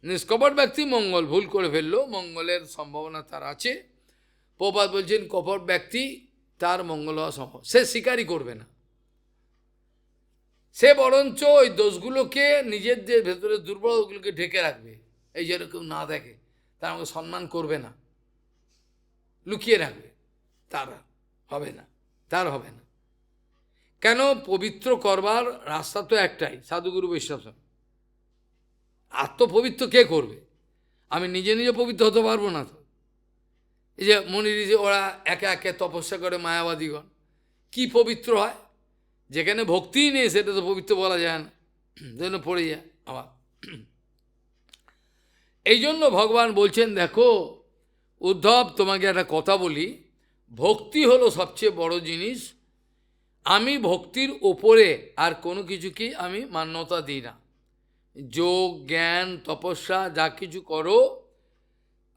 নিষ্কপট ব্যক্তি মঙ্গল ভুল করে ফেললো, মঙ্গলের সম্ভাবনা তার আছে। প্রভুপাদ বলছেন কপট ব্যক্তি তার মঙ্গল হওয়া সম্ভব, সে স্বীকারই করবে না, সে বরঞ্চ ওই দোষগুলোকে নিজের যে ভেতরে দুর্বলগুলোকে ঢেকে রাখবে, এই যেন কেউ না দেখে, তার আমাকে সম্মান করবে না, লুকিয়ে রাখবে, তার হবে না, তার হবে না। কেন? পবিত্র করবার রাস্তা তো একটাই, সাধুগুরু বৈষ্ণব। আত্মপবিত্র কে করবে? আমি নিজে নিজে পবিত্র হতে পারবো না তো। এই যে মনিরি যে ওরা একে একে তপস্যা করে মায়াবাদীগণ, কি পবিত্র হয়? যেখানে ভক্তিই নেই সেটা তো পবিত্র বলা যায় না, যেন পড়ে যায় আবার। এই জন্য ভগবান বলছেন দেখো উদ্ধব, তোমাকে একটা কথা বলি, ভক্তি হলো সবচেয়ে বড় জিনিস। আমি ভক্তির ওপরে আর কোনো কিছুকেই আমি মান্যতা দিই না। যোগ জ্ঞান তপস্যা যা কিছু করো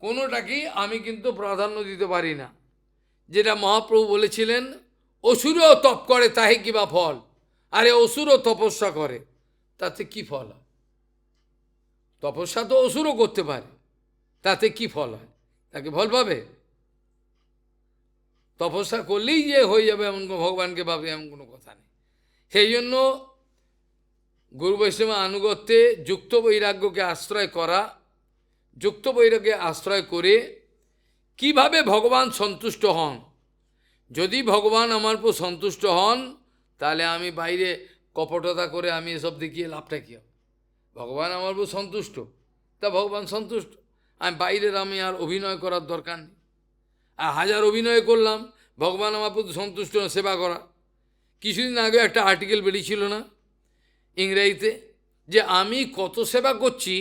কোনোটাকেই আমি কিন্তু প্রাধান্য দিতে পারি না। যেটা মহাপ্রভু বলেছিলেন, অসুরও তপ করে তাহে কিবা ফল। আরে অসুরও তপস্যা করে, তাতে কি ফল হয়? তপস্যা তো অসুরও করতে পারে, তাতে কি ফল হয়? তাকে ফল পাবে? তপস্যা করলেই যে হয়ে যাবে এমন ভগবানকে পাবে এমন কোনো কথা নেই। সেই জন্য গুরু বৈষ্ণব আনুগত্যে যুক্ত বৈরাগ্যকে আশ্রয় করা, যুক্ত বৈরাগ্যকে আশ্রয় করে কিভাবে ভগবান সন্তুষ্ট হন। যদি ভগবান আমার উপর সন্তুষ্ট হন, তাহলে আমি বাইরে কপটতা করে আমি এসব দেখিয়ে লাভটা কী হবে? ভগবান আমার উপর সন্তুষ্ট, তা ভগবান সন্তুষ্ট, আমি বাইরের আমি আর অভিনয় করার দরকার নেই। আর হাজার অভিনয় করলাম, ভগবান আমার প্রতি সন্তুষ্ট না, সেবা করা। কিছুদিন আগে একটা আর্টিকেল বেরিয়েছিল না ইংরেজিতে, যে আমি কত সেবা করছি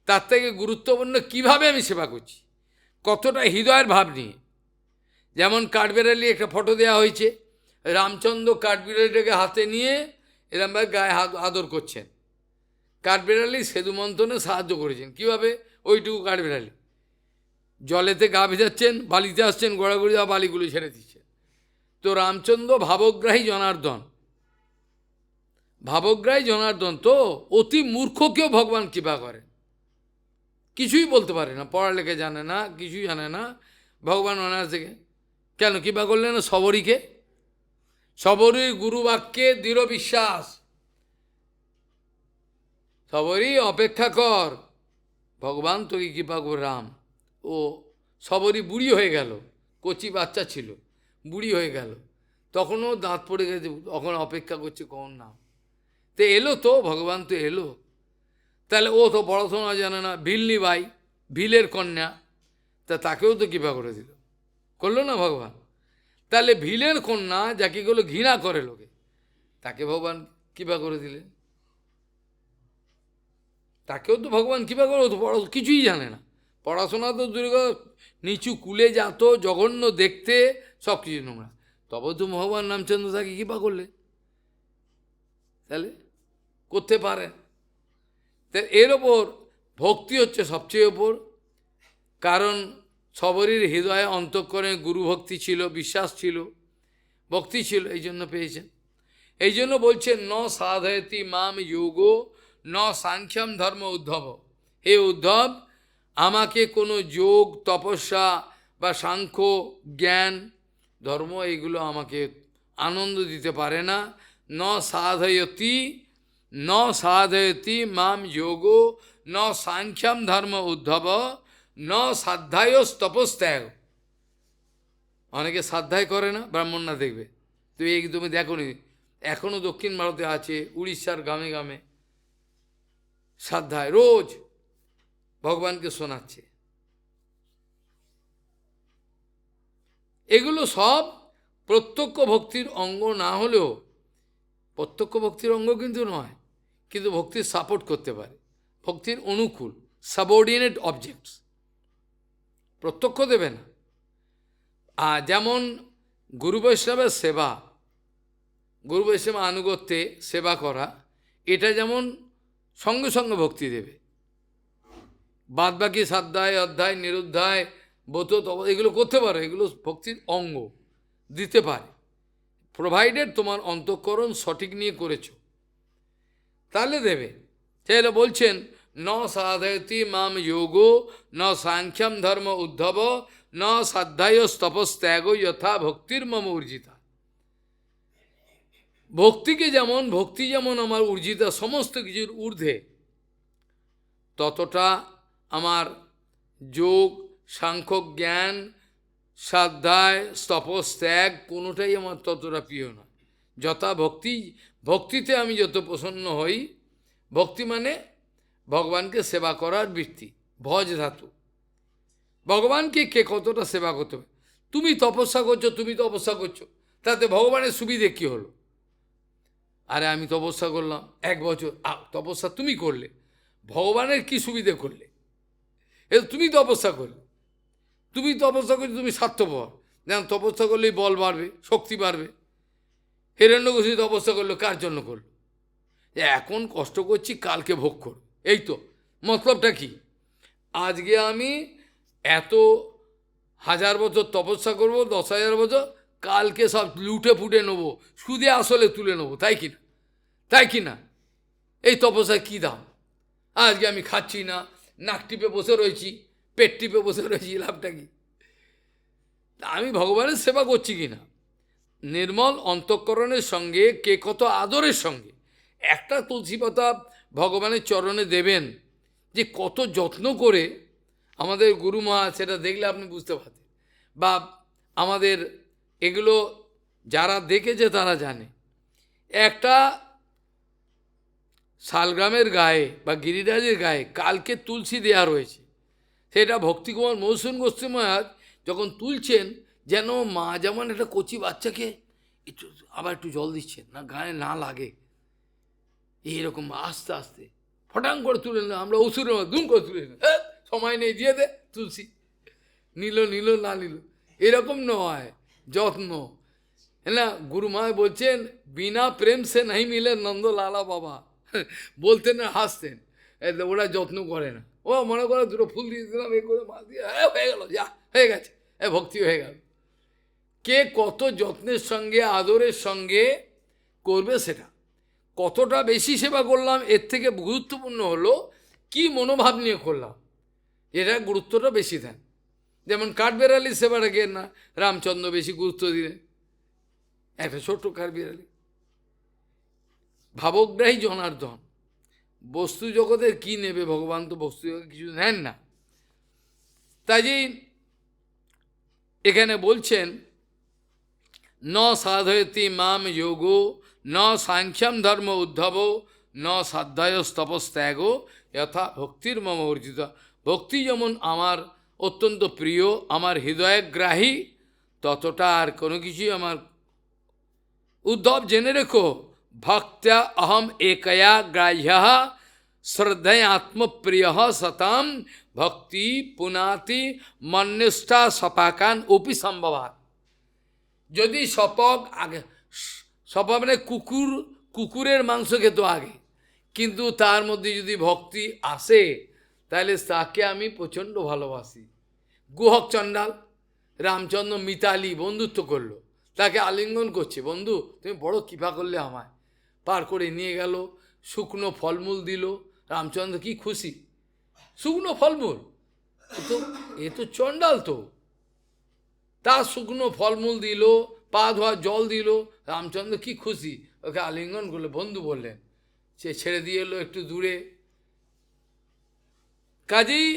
তার থেকে গুরুত্বপূর্ণ কিভাবে আমি সেবা করছি, কতটা হৃদয়ের ভাব নিয়ে। যেমন কাঠবেড়ালি একটা ফটো দেওয়া হয়েছে, রামচন্দ্র কাঠবেড়ালিটাকে হাতে নিয়ে এরমভাবে গায়ে আদর করছেন। কাঠবেড়ালি সেতু মন্থনে সাহায্য করেছেন কীভাবে? ওইটুকু কাঠবেড়ালি জলেতে গা ভেজাচ্ছেন, বালিতে আসছেন, গড়াগড়ি বা বালিগুলো ছেড়ে দিচ্ছেন। তো রামচন্দ্র ভাবগ্রাহী জনার্দন, ভাবগ্রাহী জনার্দন তো অতি মূর্খকেও ভগবান কৃপা করেন, কিছুই বলতে পারে না, পড়ালেখা জানে না, কিছুই জানে না, ভগবান অনায়াস থেকে কেন কৃপা করলেন না? সবরীকে, সবরীর গুরুবাক্যে দৃঢ় বিশ্বাস, সবরই অপেক্ষা কর, ভগবান তোকে কৃপা কর। রাম ও সবরই বুড়ি হয়ে গেল, কচি বাচ্চা ছিল, বুড়ি হয়ে গেল, তখনও দাঁত পড়ে গেছে, তখন অপেক্ষা করছে কখন না। তো এলো, তো ভগবান তো এলো। তাহলে ও তো পড়াশোনা জানে না, ভিলনি বাই, ভিলের কন্যা, তা তাকেও তো কৃপা করে দিল, করলো না ভগবান? তাহলে ভিলের কন্যা যাকে গুলো ঘৃণা করে লোকে, তাকে ভগবান কৃপা করে দিলেন, তাকেও তো ভগবান কৃপা করে। ও তো কিছুই জানে না, পড়াশোনা তো দুর্গা, নিচু কুলে যাত, জঘন্য দেখতে, সব কিছু নোংরা, তবে তো ভগবান রামচন্দ্র তাকে কৃপা করলে, তাহলে করতে পারেন। এর ওপর ভক্তি হচ্ছে সবচেয়ে ওপর, কারণ সবরীর হৃদয়ে অন্তঃকরণে গুরু ভক্তি ছিল, বিশ্বাস ছিল, ভক্তি ছিল, এই জন্য পেয়েছেন। এই জন্য বলছেন ন সাধয়তি মাম যোগো ন সাংখ্যম ধর্ম উদ্ধব। হে উদ্ধব, আমাকে কোনো যোগ তপস্যা বা সাংখ্য জ্ঞান ধর্ম এগুলো আমাকে আনন্দ দিতে পারে না। ন সাধয়তি, ন সাধয়তি মাম যোগো ন সাংখ্যম ধর্ম উদ্ধব ন সাধ্যায়স তপস্ত্যাগ। অনেকে সাধ্যায় করে না, ব্রাহ্মণরা দেখবে, তুমি দেখো নি, এখনও দক্ষিণ ভারতে আছে, উড়িষ্যার গ্রামে গ্রামে সাধ্যায় রোজ ভগবানকে শোনাচ্ছে। এগুলো সব প্রত্যক্ষ ভক্তির অঙ্গ না হলেও, প্রত্যক্ষ ভক্তির অঙ্গ কিন্তু নয়, কিন্তু ভক্তির সাপোর্ট করতে পারে, ভক্তির অনুকূল, সাবঅর্ডিনেট অবজেক্টস, প্রত্যক্ষ দেবে না। আর যেমন গুরু বৈষ্ণবের সেবা, গুরু বৈষ্ণব আনুগত্যে সেবা করা, এটা যেমন সঙ্গে সঙ্গে ভক্তি দেবে। বাদবাকি সাধ্যায় অধ্যায় নিরুদ্ধায় ব্রত এগুলো করতে পারো, এগুলো ভক্তির অঙ্গ দিতে পারে, প্রোভাইডেড তোমার অন্তঃকরণ সঠিক নিয়ে করেছ, তাহলে দেবে। তাহলে বলছেন ন সাধয়তি মাম যোগো ন সাংখ্যম ধর্ম উদ্ধব ন সাধ্যায় তপস্ত্যাগ যথা ভক্তির মম ঊর্জিতা। ভক্তিকে যেমন, ভক্তি যেমন আমার ঊর্জিতা, সমস্ত কিছুর ঊর্ধ্বে, ততটা আমার যোগ, সাংখ্য জ্ঞান, সাধ্যায় তপস্ত্যাগ কোনোটাই আমার ততটা প্রিয় না। যথা ভক্তি, ভক্তিতে আমি যত প্রসন্ন হই, ভক্তি মানে ভগবানকে সেবা করার বৃত্তি, ভজ ধাতু। ভগবানকে কে কতটা সেবা করতে হবে? তুমি তপস্যা করছো, তুমি তপস্যা করছো, তাতে ভগবানের সুবিধে কী হলো? আরে আমি তপস্যা করলাম 1 বছর, তপস্যা তুমি করলে, ভগবানের কি সুবিধে করলে? এ তুমি তপস্যা করলে, তুমি তপস্যা করলে, তুমি স্বার্থপর। যেমন তপস্যা করলেই বল বাড়বে, শক্তি বাড়বে। হিরণ্যকশিপু তপস্যা করলো, কার জন্য করলো? এখন কষ্ট করছি, কালকে ভোগ করব, এই তো মতলবটা কি? আজকে আমি এত 1000 বছর তপস্যা করব, 10,000 বছর, কালকে সব লুটে ফুটে নেবো, সুদে আসলে তুলে নেবো, তাই কি না? তাই কি না? এই তপস্যায় কী দাম? আজকে আমি খাচ্ছি না, নাক টিপে বসে রয়েছি, পেট টিপে বসে রয়েছি, লাভটা কি? আমি ভগবানের সেবা করছি কি না? নির্মল অন্তঃকরণের সঙ্গে, কে কত আদরের সঙ্গে একটা তুলসী পাতা ভগবানের চরণে দেবেন, যে কত যত্ন করে আমাদের গুরুমা, সেটা দেখলে আপনি বুঝতে পারতেন। বা আমাদের এগুলো যারা দেখেছে তারা জানে, একটা শালগ্রামের গায়ে বা গিরিরাজের গায়ে কালকে তুলসী দেয়া রয়েছে, সেটা ভক্তিকুমার মধুসূদন গোস্বামী মহারাজ যখন তুলছেন, যেন মা যেমন একটা কচি বাচ্চাকে একটু আবার একটু জল দিচ্ছেন, না গায়ে না লাগে, এইরকম আস্তে আস্তে ফটাং করে তুলে নিল। আমরা ওষুধের মতো দুম করে তুলে নিল, সময় নেই, দিয়ে দে তুলসী, নিল নিল না নিল, এরকম নয়, যত্ন। হ্যাঁ, গুরু মা বলছেন বিনা প্রেম সে নাই মিলে নন্দ লালা বাবা, বলতেন না, হাসতেন। ওরা যত্ন করে না, ও মনে করে দুটো ফুল দিয়ে দিলাম, এ করে মাছ দিয়ে হয়ে গেল, যা হয়ে গেছে, ভক্তি হয়ে গেল। কে কত যত্নের সঙ্গে আদরের সঙ্গে করবে, সেটা কতটা বেশি সেবা করলাম, এর থেকে গুরুত্বপূর্ণ হলো কি মনোভাব নিয়ে করলাম, এটা গুরুত্বটা বেশি দেন। যেমন কাঠবেড়ালির সেবাটাকে না রামচন্দ্র বেশি গুরুত্ব দিলেন, একটা ছোট্ট কাঠবেড়ালি, ভাবগ্রাহী জনার্দন, বস্তু জগতের কি নেবে, ভগবান তো বস্তু জগতে কিছু নেন না। তাই যে এখানে বলছেন ন সাধয়তি মাম যোগো ন সাংখ্যম ধর্ম উদ্ধব ন সাধ্যায় তপস্ত্যাগ যথা ভক্তির মম অর্জিত। ভক্তি যেমন আমার অত্যন্ত প্রিয়, আমার হৃদয়গ্রাহী, ততটা আর কোনো কিছুই আমার। উদ্ধব জেনে রেখো, ভক্ত্যা অহম একয়া গ্রাহ্য শ্রদ্ধয়া আত্মপ্রিয় সতাম ভক্তি পুনাতি মন্নিষ্ঠা সপাকান অপি সম্ভবাত। যদি সপক আগে, সপক মানে কুকুর, কুকুরের মাংস খেত আগে, কিন্তু তার মধ্যে যদি ভক্তি আসে, তাহলে তাকে আমি প্রচণ্ড ভালোবাসি। গুহক চণ্ডাল রামচন্দ্র মিতালি বন্ধুত্ব করলো, তাকে আলিঙ্গন করছে, বন্ধু তুমি বড় কৃপা করলে, আমায় পার করে নিয়ে গেল, শুকনো ফলমূল দিল, রামচন্দ্র কি খুশি, শুকনো ফলমূল, এ তো চণ্ডাল, তো তার শুকনো ফলমূল দিল, পা ধোয়া জল দিল, রামচন্দ্র কি খুশি, ওকে আলিঙ্গন করলো, বন্ধু বললেন, সে ছেড়ে দিয়ে এলো একটু দূরে। কাজেই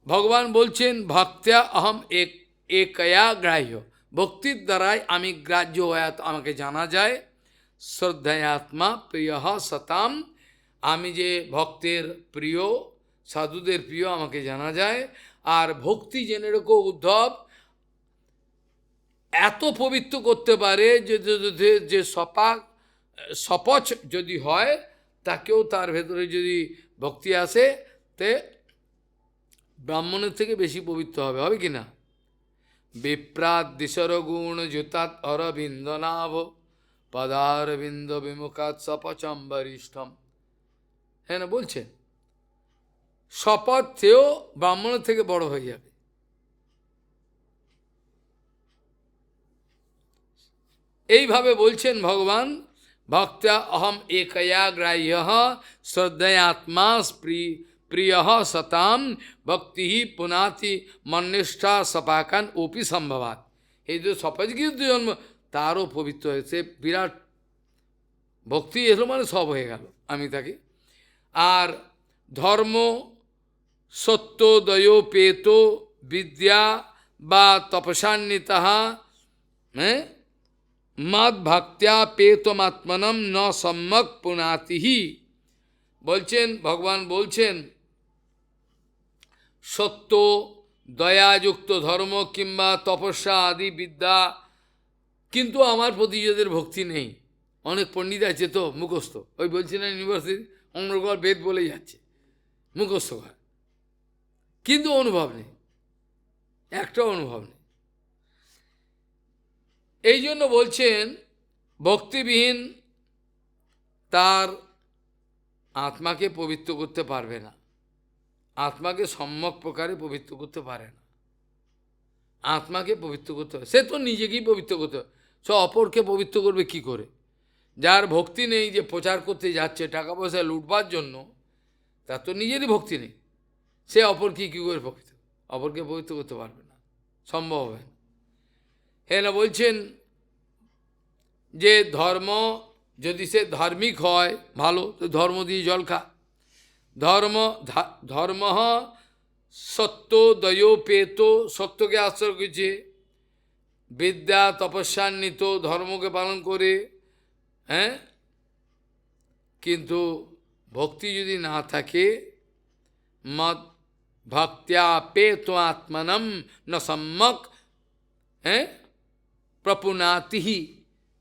ভগবান বলছেন ভক্ত্যা অহম একয়া গ্রাহ্য, ভক্তির দ্বারাই আমি গ্রাহ্য হয়ে, আমাকে জানা যায়। শ্রদ্ধায়াত্মা প্রিয় সতাম, আমি যে ভক্তের প্রিয়, সাধুদের প্রিয়, আমাকে জানা যায়। আর ভক্তি জেনে রেখো উদ্ধব, এত পবিত্র করতে পারে যে সপচ যদি হয়, তাকেও তার ভেতরে যদি ভক্তি আসে, তে ব্রাহ্মণের থেকে বেশি পবিত্র হবে, হবে কি না? বিপ্রাত দিশর গুণ জুতাত অরবিন্দ নাভ পদারবিন্দ বিমুখাত সপচম বরিষ্ঠম। হ্যাঁ না, বলছে শপথ সেও ব্রাহ্মণের থেকে বড় হয়ে যাবে। এইভাবে বলছেন ভগবান, ভক্তা অহম একয়া গ্রাহ্য শ্রদ্ধয়াত্মা প্রিয় সতাম ভক্তি পুনাতি মন্নিষ্ঠা সপাকান ওপি সম্ভবাত। এই যে সপজ কিন্তু জন্ম, তারও পবিত্র হয়েছে, বিরাট ভক্তি এলো মানে সব হয়ে গেল আমি তাকে। আর ধর্ম সত্য দয়োপেত বিদ্যা বা তপসান্বিতা হ্যাঁ মদ ভক্ত্যা পেতমাত্মনম ন সম্যক পুনাতিহি। বলছেন ভগবান বলছেন, সত্য দয়াযুক্ত ধর্ম কিংবা তপস্যা আদি বিদ্যা, কিন্তু আমার প্রতি যাদের ভক্তি নেই, অনেক পণ্ডিত আছে তো মুখস্থ, ওই বলছি না ইউনিভার্সিটি অঙ্গর বেদ বলে যাচ্ছে, মুখস্থ হয়, কিন্তু অনুভব নেই, একটা অনুভব নেই। এই জন্য বলছেন ভক্তিবিহীন তার আত্মাকে পবিত্র করতে পারবে না, আত্মাকে সম্যক প্রকারে পবিত্র করতে পারে না। আত্মাকে পবিত্র করতে হবে, সে তো নিজেকেই পবিত্র করতে হবে, সে অপরকে পবিত্র করবে কি করে? যার ভক্তি নেই, যে প্রচার করতে যাচ্ছে টাকা পয়সা লুটবার জন্য, তার তো নিজেরই ভক্তি নেই, সে অপরকে কী করে পবিত্র, অপরকে পবিত্র করতে পারবে না, সম্ভব হবে না। হ্যাঁ না, বলছেন যে ধর্ম, যদি সে ধার্মিক হয় ভালো, তো ধর্ম দিয়ে জল খা। ধর্ম সত্য দয়োপেত, সত্যকে আশ্রয় করছে, বিদ্যা তপস্যান্বিত, ধর্মকে পালন করে, হ্যাঁ, কিন্তু ভক্তি যদি না থাকে, মদ ভক্ত্যা পেত আত্মনম ন সম্যক হ্যাঁ প্রপুনাতিহি,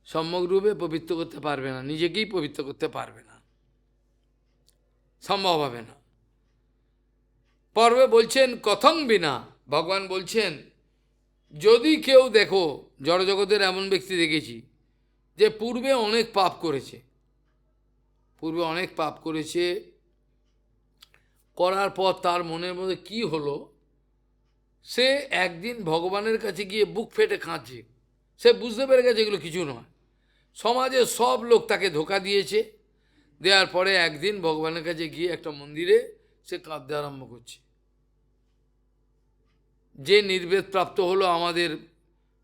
সম্যক রূপে পবিত্র করতে পারবে না, নিজেকেই পবিত্র করতে পারবে না, সম্ভব হবে না। পর্বে বলছেন কথং বিনা, ভগবান বলছেন যদি কেউ দেখো, জড়জগতের এমন ব্যক্তি দেখেছি যে পূর্বে অনেক পাপ করেছে, পূর্বে অনেক পাপ করেছে, করার পর তার মনের মধ্যে কি হলো, সে একদিন ভগবানের কাছে গিয়ে বুক ফেটে কাঁদছে, সে বুঝতে পেরে গেছে এগুলো কিছু নয়, সমাজের সব লোক তাকে ধোঁকা দিয়েছে, দেওয়ার পরে একদিন ভগবানের কাছে গিয়ে একটা মন্দিরে সে কাঁদতে আরম্ভ করছে। যে নির্বেদ প্রাপ্ত হলো আমাদের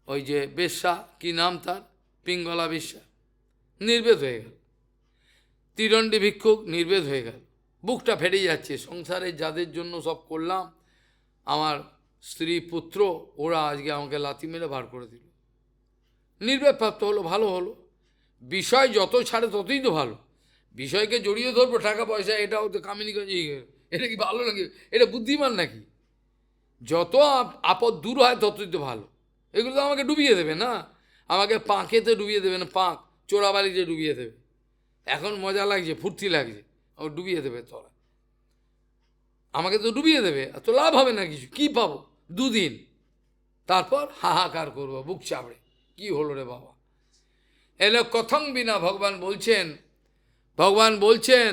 ওই যে বেশ্যা, কি নাম তার, পিঙ্গলা বেশ্যা, নির্বেদ হয়ে গেল, তীরণ্ডী ভিক্ষুক নির্বেদ হয়ে গেল, বুকটা ফেটে যাচ্ছে, সংসারে যাদের জন্য সব করলাম, আমার স্ত্রী পুত্র, ওরা আজকে আমাকে লাথি মেরে বার করে দিল, নির্বেদ প্রাপ্ত হলো, ভালো হলো, বিষয় যত ছাড়ে ততই তো ভালো, বিষয়কে জড়িয়ে ধরবো, টাকা পয়সা, এটাও তো কামিনী, এটা কি ভালো নাকি, এটা বুদ্ধিমান নাকি? যত আপদ দূর হয় ততই তো ভালো, এগুলো তো আমাকে ডুবিয়ে দেবে না, আমাকে পাঁকেতে ডুবিয়ে দেবে না, পাঁক চোরাবালিতে ডুবিয়ে দেবে, এখন মজা লাগছে, ফুর্তি লাগছে, আমাকে ডুবিয়ে দেবে, তোরা আমাকে তো ডুবিয়ে দেবে, তো লাভ হবে না কিছু, কি পাবো দুদিন, তারপর হাহাকার করবো বুক চাপড়ে, কি হলো রে বাবা। এলো কথং বিনা, ভগবান বলছেন, ভগবান বলছেন,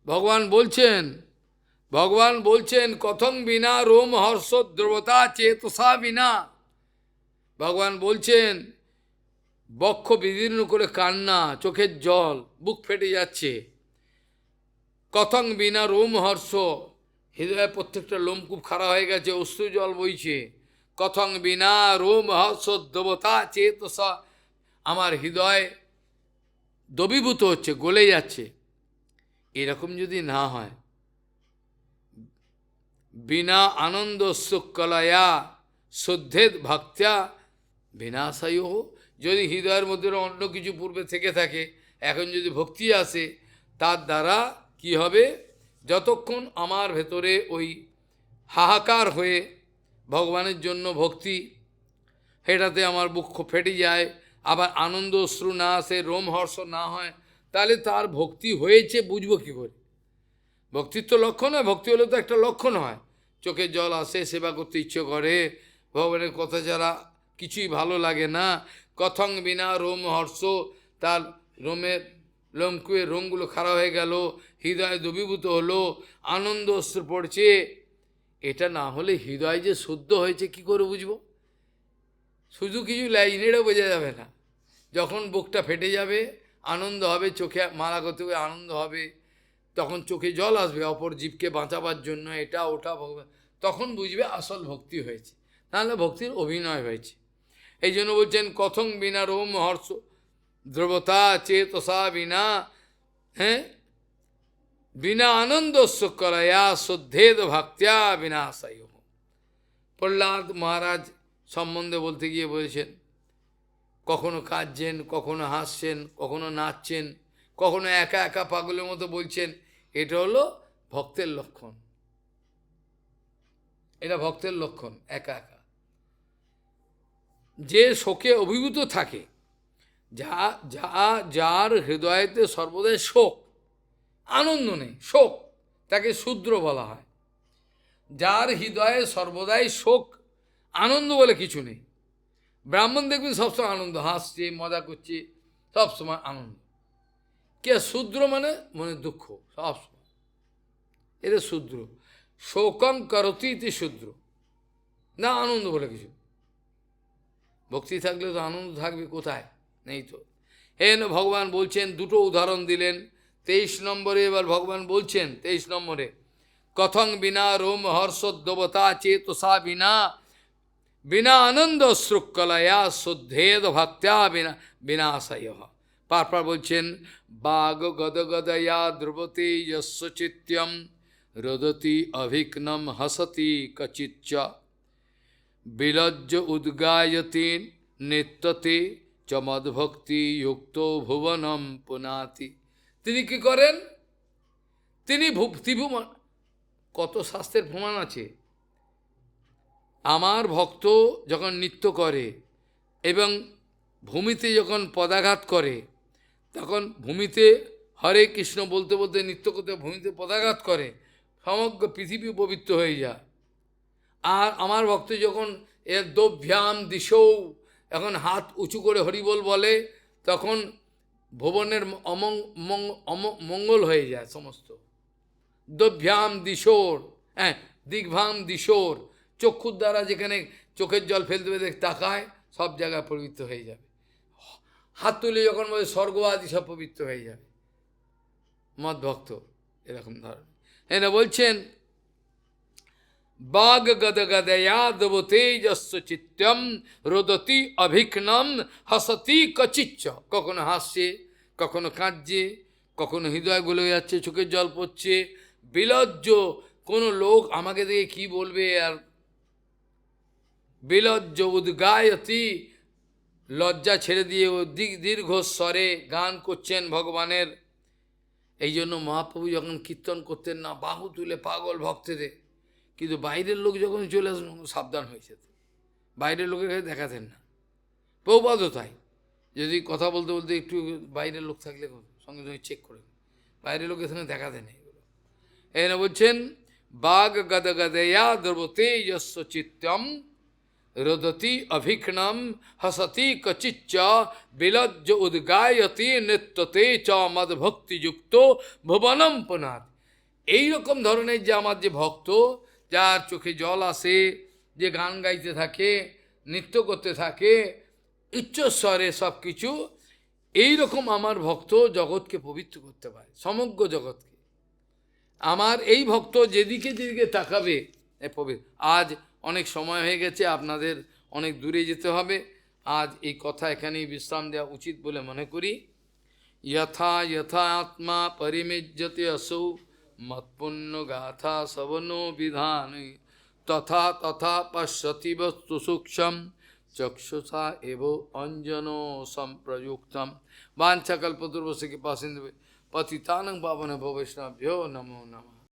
ভগবান বলছেন, ভগবান বলছেন কথং বিনা রোম হর্ষ দ্রবতা চেতসা বিনা, ভগবান বলছেন বক্ষ বিদীর্ণ করে কান্না, চোখের জল, বুক ফেটে যাচ্ছে, কথং বিনা রোম হর্ষ, হৃদয়ে প্রত্যেকটা লোমকূপ খাড়া হয়ে গেছে, অশ্রু জল বইছে, কথং বিনা রোম হর্ষ দ্রবতা চেতসা, আমার হৃদয় দ্রবীভূত হচ্ছে, গলে যাচ্ছে, এরকম যদি না হয়, বিনা আনন্দ সুকলয়া শুদ্ধেদ ভক্ত্যা বিনাশায়, যদি হৃদয়ের মধ্যে অন্য কিছু পূর্বে থেকে থাকে, এখন যদি ভক্তি আসে, তার দ্বারা কি হবে, যতক্ষণ আমার ভেতরে ওই হাহাকার হয়ে ভগবানের জন্য ভক্তি, সেটাতে আমার বুক ফেটে যায়, আবার আনন্দ অশ্রু না আসে, রোমহর্ষ না হয়, তাহলে তার ভক্তি হয়েছে বুঝবো কী করে? ভক্তির তো লক্ষণ হয়, ভক্তি হলে তো একটা লক্ষণ হয়, চোখে জল আসে, সেবা করতে ইচ্ছে করে, ভগবানের কথা ছাড়া কিছুই ভালো লাগে না। কথং বিনা রোমহর্ষ, তার রোমের লোমকুয়ের রোমগুলো খারাপ হয়ে গেল, হৃদয় দ্রবীভূত হলো, আনন্দ অশ্রু পড়ছে। এটা না হলে হৃদয় যে শুদ্ধ হয়েছে কি করে বুঝবো? শুধু কিছু লাইনেরও বোঝা যাবে না। যখন বুকটা ফেটে যাবে, আনন্দ হবে, চোখে মালা করতে হবে, আনন্দ হবে, তখন চোখে জল আসবে অপর জীবকে বাঁচাবার জন্য, এটা ওটা তখন বুঝবে আসল ভক্তি হয়েছে, নাহলে ভক্তির অভিনয় হয়েছে। এই জন্য বলছেন কথং বিনা রোম হর্ষ ধ্রুবতা চেতসা বিনা, হ্যাঁ, বিনা আনন্দ করায়া শ্রদ্ধেদ ভক্ত্যা বিনাশায়। প্রহ্লাদ মহারাজ সম্বন্ধে বলতে গিয়ে বলেছেন, কখনো কাঁদছেন, কখনো হাসছেন, কখনো নাচছেন, কখনো একা একা পাগলের মতো বলছেন, এটা হলো ভক্তের লক্ষণ। এটা ভক্তের লক্ষণ, একা একা। যে শোকে অভিভূত থাকে, যার হৃদয়েতে সর্বদাই শোক, আনন্দ নেই, শোক, তাকে শূদ্র বলা হয়। যার হৃদয়ে সর্বদাই শোক, আনন্দ বলে কিছু নেই। ব্রাহ্মণ দেখবেন সবসময় আনন্দ, হাসছে, মজা করছে, সবসময় আনন্দ। কে শূদ্র মানে মনে দুঃখ সবসময়, এটা শূদ্র। শোকং করতি ইতি শূদ্র, না আনন্দ বলে কিছু। ভক্তি থাকলে তো আনন্দ থাকবে কোথায়? নেই তো। হেন ভগবান বলছেন, দুটো উদাহরণ দিলেন 23 নম্বরে। এবার ভগবান বলছেন 23 নম্বরে, কথং বিনা রোম হর্ষোদ্দবতা চেতসা বিনা, বিনা আনন্দ শ্রুকলয়া শুদ্ধেদ ভক্ত্যা বিনা বিনাশয়। পারপর বলছেন, বাগ গদগদয়া ধ্রুবতে যস্য চিত্যম রোদতি অভিঘ্নম হসতি কচিচ্চ বিলজ্জ উদ্গায়তি নিত্যতে চমদ্ভক্তি যুক্ত ভুবনম পুনাতি। তিনি কি করেন? তিনি ত্রিভুবন, কত শাস্ত্রের প্রমাণ আছে। আমার ভক্ত যখন নৃত্য করে এবং ভূমিতে যখন পদাঘাত করে, তখন ভূমিতে হরে কৃষ্ণ বলতে বলতে নৃত্য করতে ভূমিতে পদাঘাত করে, সমগ্র পৃথিবী পবিত্র হয়ে যায়। আর আমার ভক্ত যখন এর দোভ্যাম দিশৌ, এখন হাত উঁচু করে হরিবোল বলে, তখন ভুবনের মঙ্গল হয়ে যায় সমস্ত। দোভ্যাম দিশোর, হ্যাঁ, দিগ্ভাম দিশোর, চক্ষুর দ্বারা যেখানে চোখের জল ফেলতে ফেলতে তাকায়, সব জায়গায় পবিত্র হয়ে যাবে। হাত তুলে যখন বলে স্বর্গ আদি সব পবিত্র হয়ে যাবে। মদ ভক্ত এরকম ধরনের। এরা বলছেন, বাগ গদ গদয়া দেবতেজস্ব চিত্যম রোদতি অভিঘ্নম হসতি কচিচ্চ। কখনো হাসছে, কখনো কাঁদছে, কখনো হৃদয় গলে যাচ্ছে, চোখের জল পড়ছে, বিলজ্জ, কোনো লোক আমাকে দেখে কি বলবে, আর বিলজ্জ উদ্গায়তি, লজ্জা ছেড়ে দিয়ে ও দীর্ঘ স্বরে গান করছেন ভগবানের। এই জন্য মহাপ্রভু যখন কীর্তন করতেন না, বাহু তুলে পাগল ভক্তদের, কিন্তু বাইরের লোক যখন চলে আসেন সাবধান হয়েছে, বাইরের লোকের কাছে দেখাতেন না। প্রভুপাদও তাই, যদি কথা বলতে বলতে একটু বাইরের লোক থাকলে সঙ্গে সঙ্গে চেক করে, বাইরের লোকের সঙ্গে দেখাতে নেই এগুলো। এখানে বলছেন, বাগ গদ গদয়া দ্রবতেজস্ব চিত্যম রোদতি অভিঘ্নম হসতি কচিচ্চ বিলজ্জ উদ্গায়তি নৃত্যতে চ মদ ভক্তিযুক্ত ভুবনম পুনাত। এইরকম ধরনের যে আমার যে ভক্ত, যার চোখে জল আসে, যে গান গাইতে থাকে, নৃত্য করতে থাকে, উচ্চস্বরে সব কিছু, এইরকম আমার ভক্ত জগৎকে পবিত্র করতে পারে, সমগ্র জগৎকে। আমার এই ভক্ত যেদিকে যেদিকে তাকাবে পবিত্র। আজ অনেক সময় হয়ে গেছে, আপনাদের অনেক দূরে যেতে হবে। আজ এই কথা এখানেই বিশ্রাম দেওয়া উচিত বলে মনে করি। যথা যথা আত্মা পরিমেজ্যতে আসৌ মৎপুণ্য গাথা সবনো বিধান তথা তথা পশ্যতি বস্তু সূক্ষ্ম চক্ষুষা এব অঞ্জন সম্প্রযুক্তম। বাঞ্ছাকল্পতরুভ্যশ্চ কৃপা সিন্ধুভ্যো পতিতানাং পাবনেভ্যো বৈষ্ণবেভ্যো নমো নমঃ।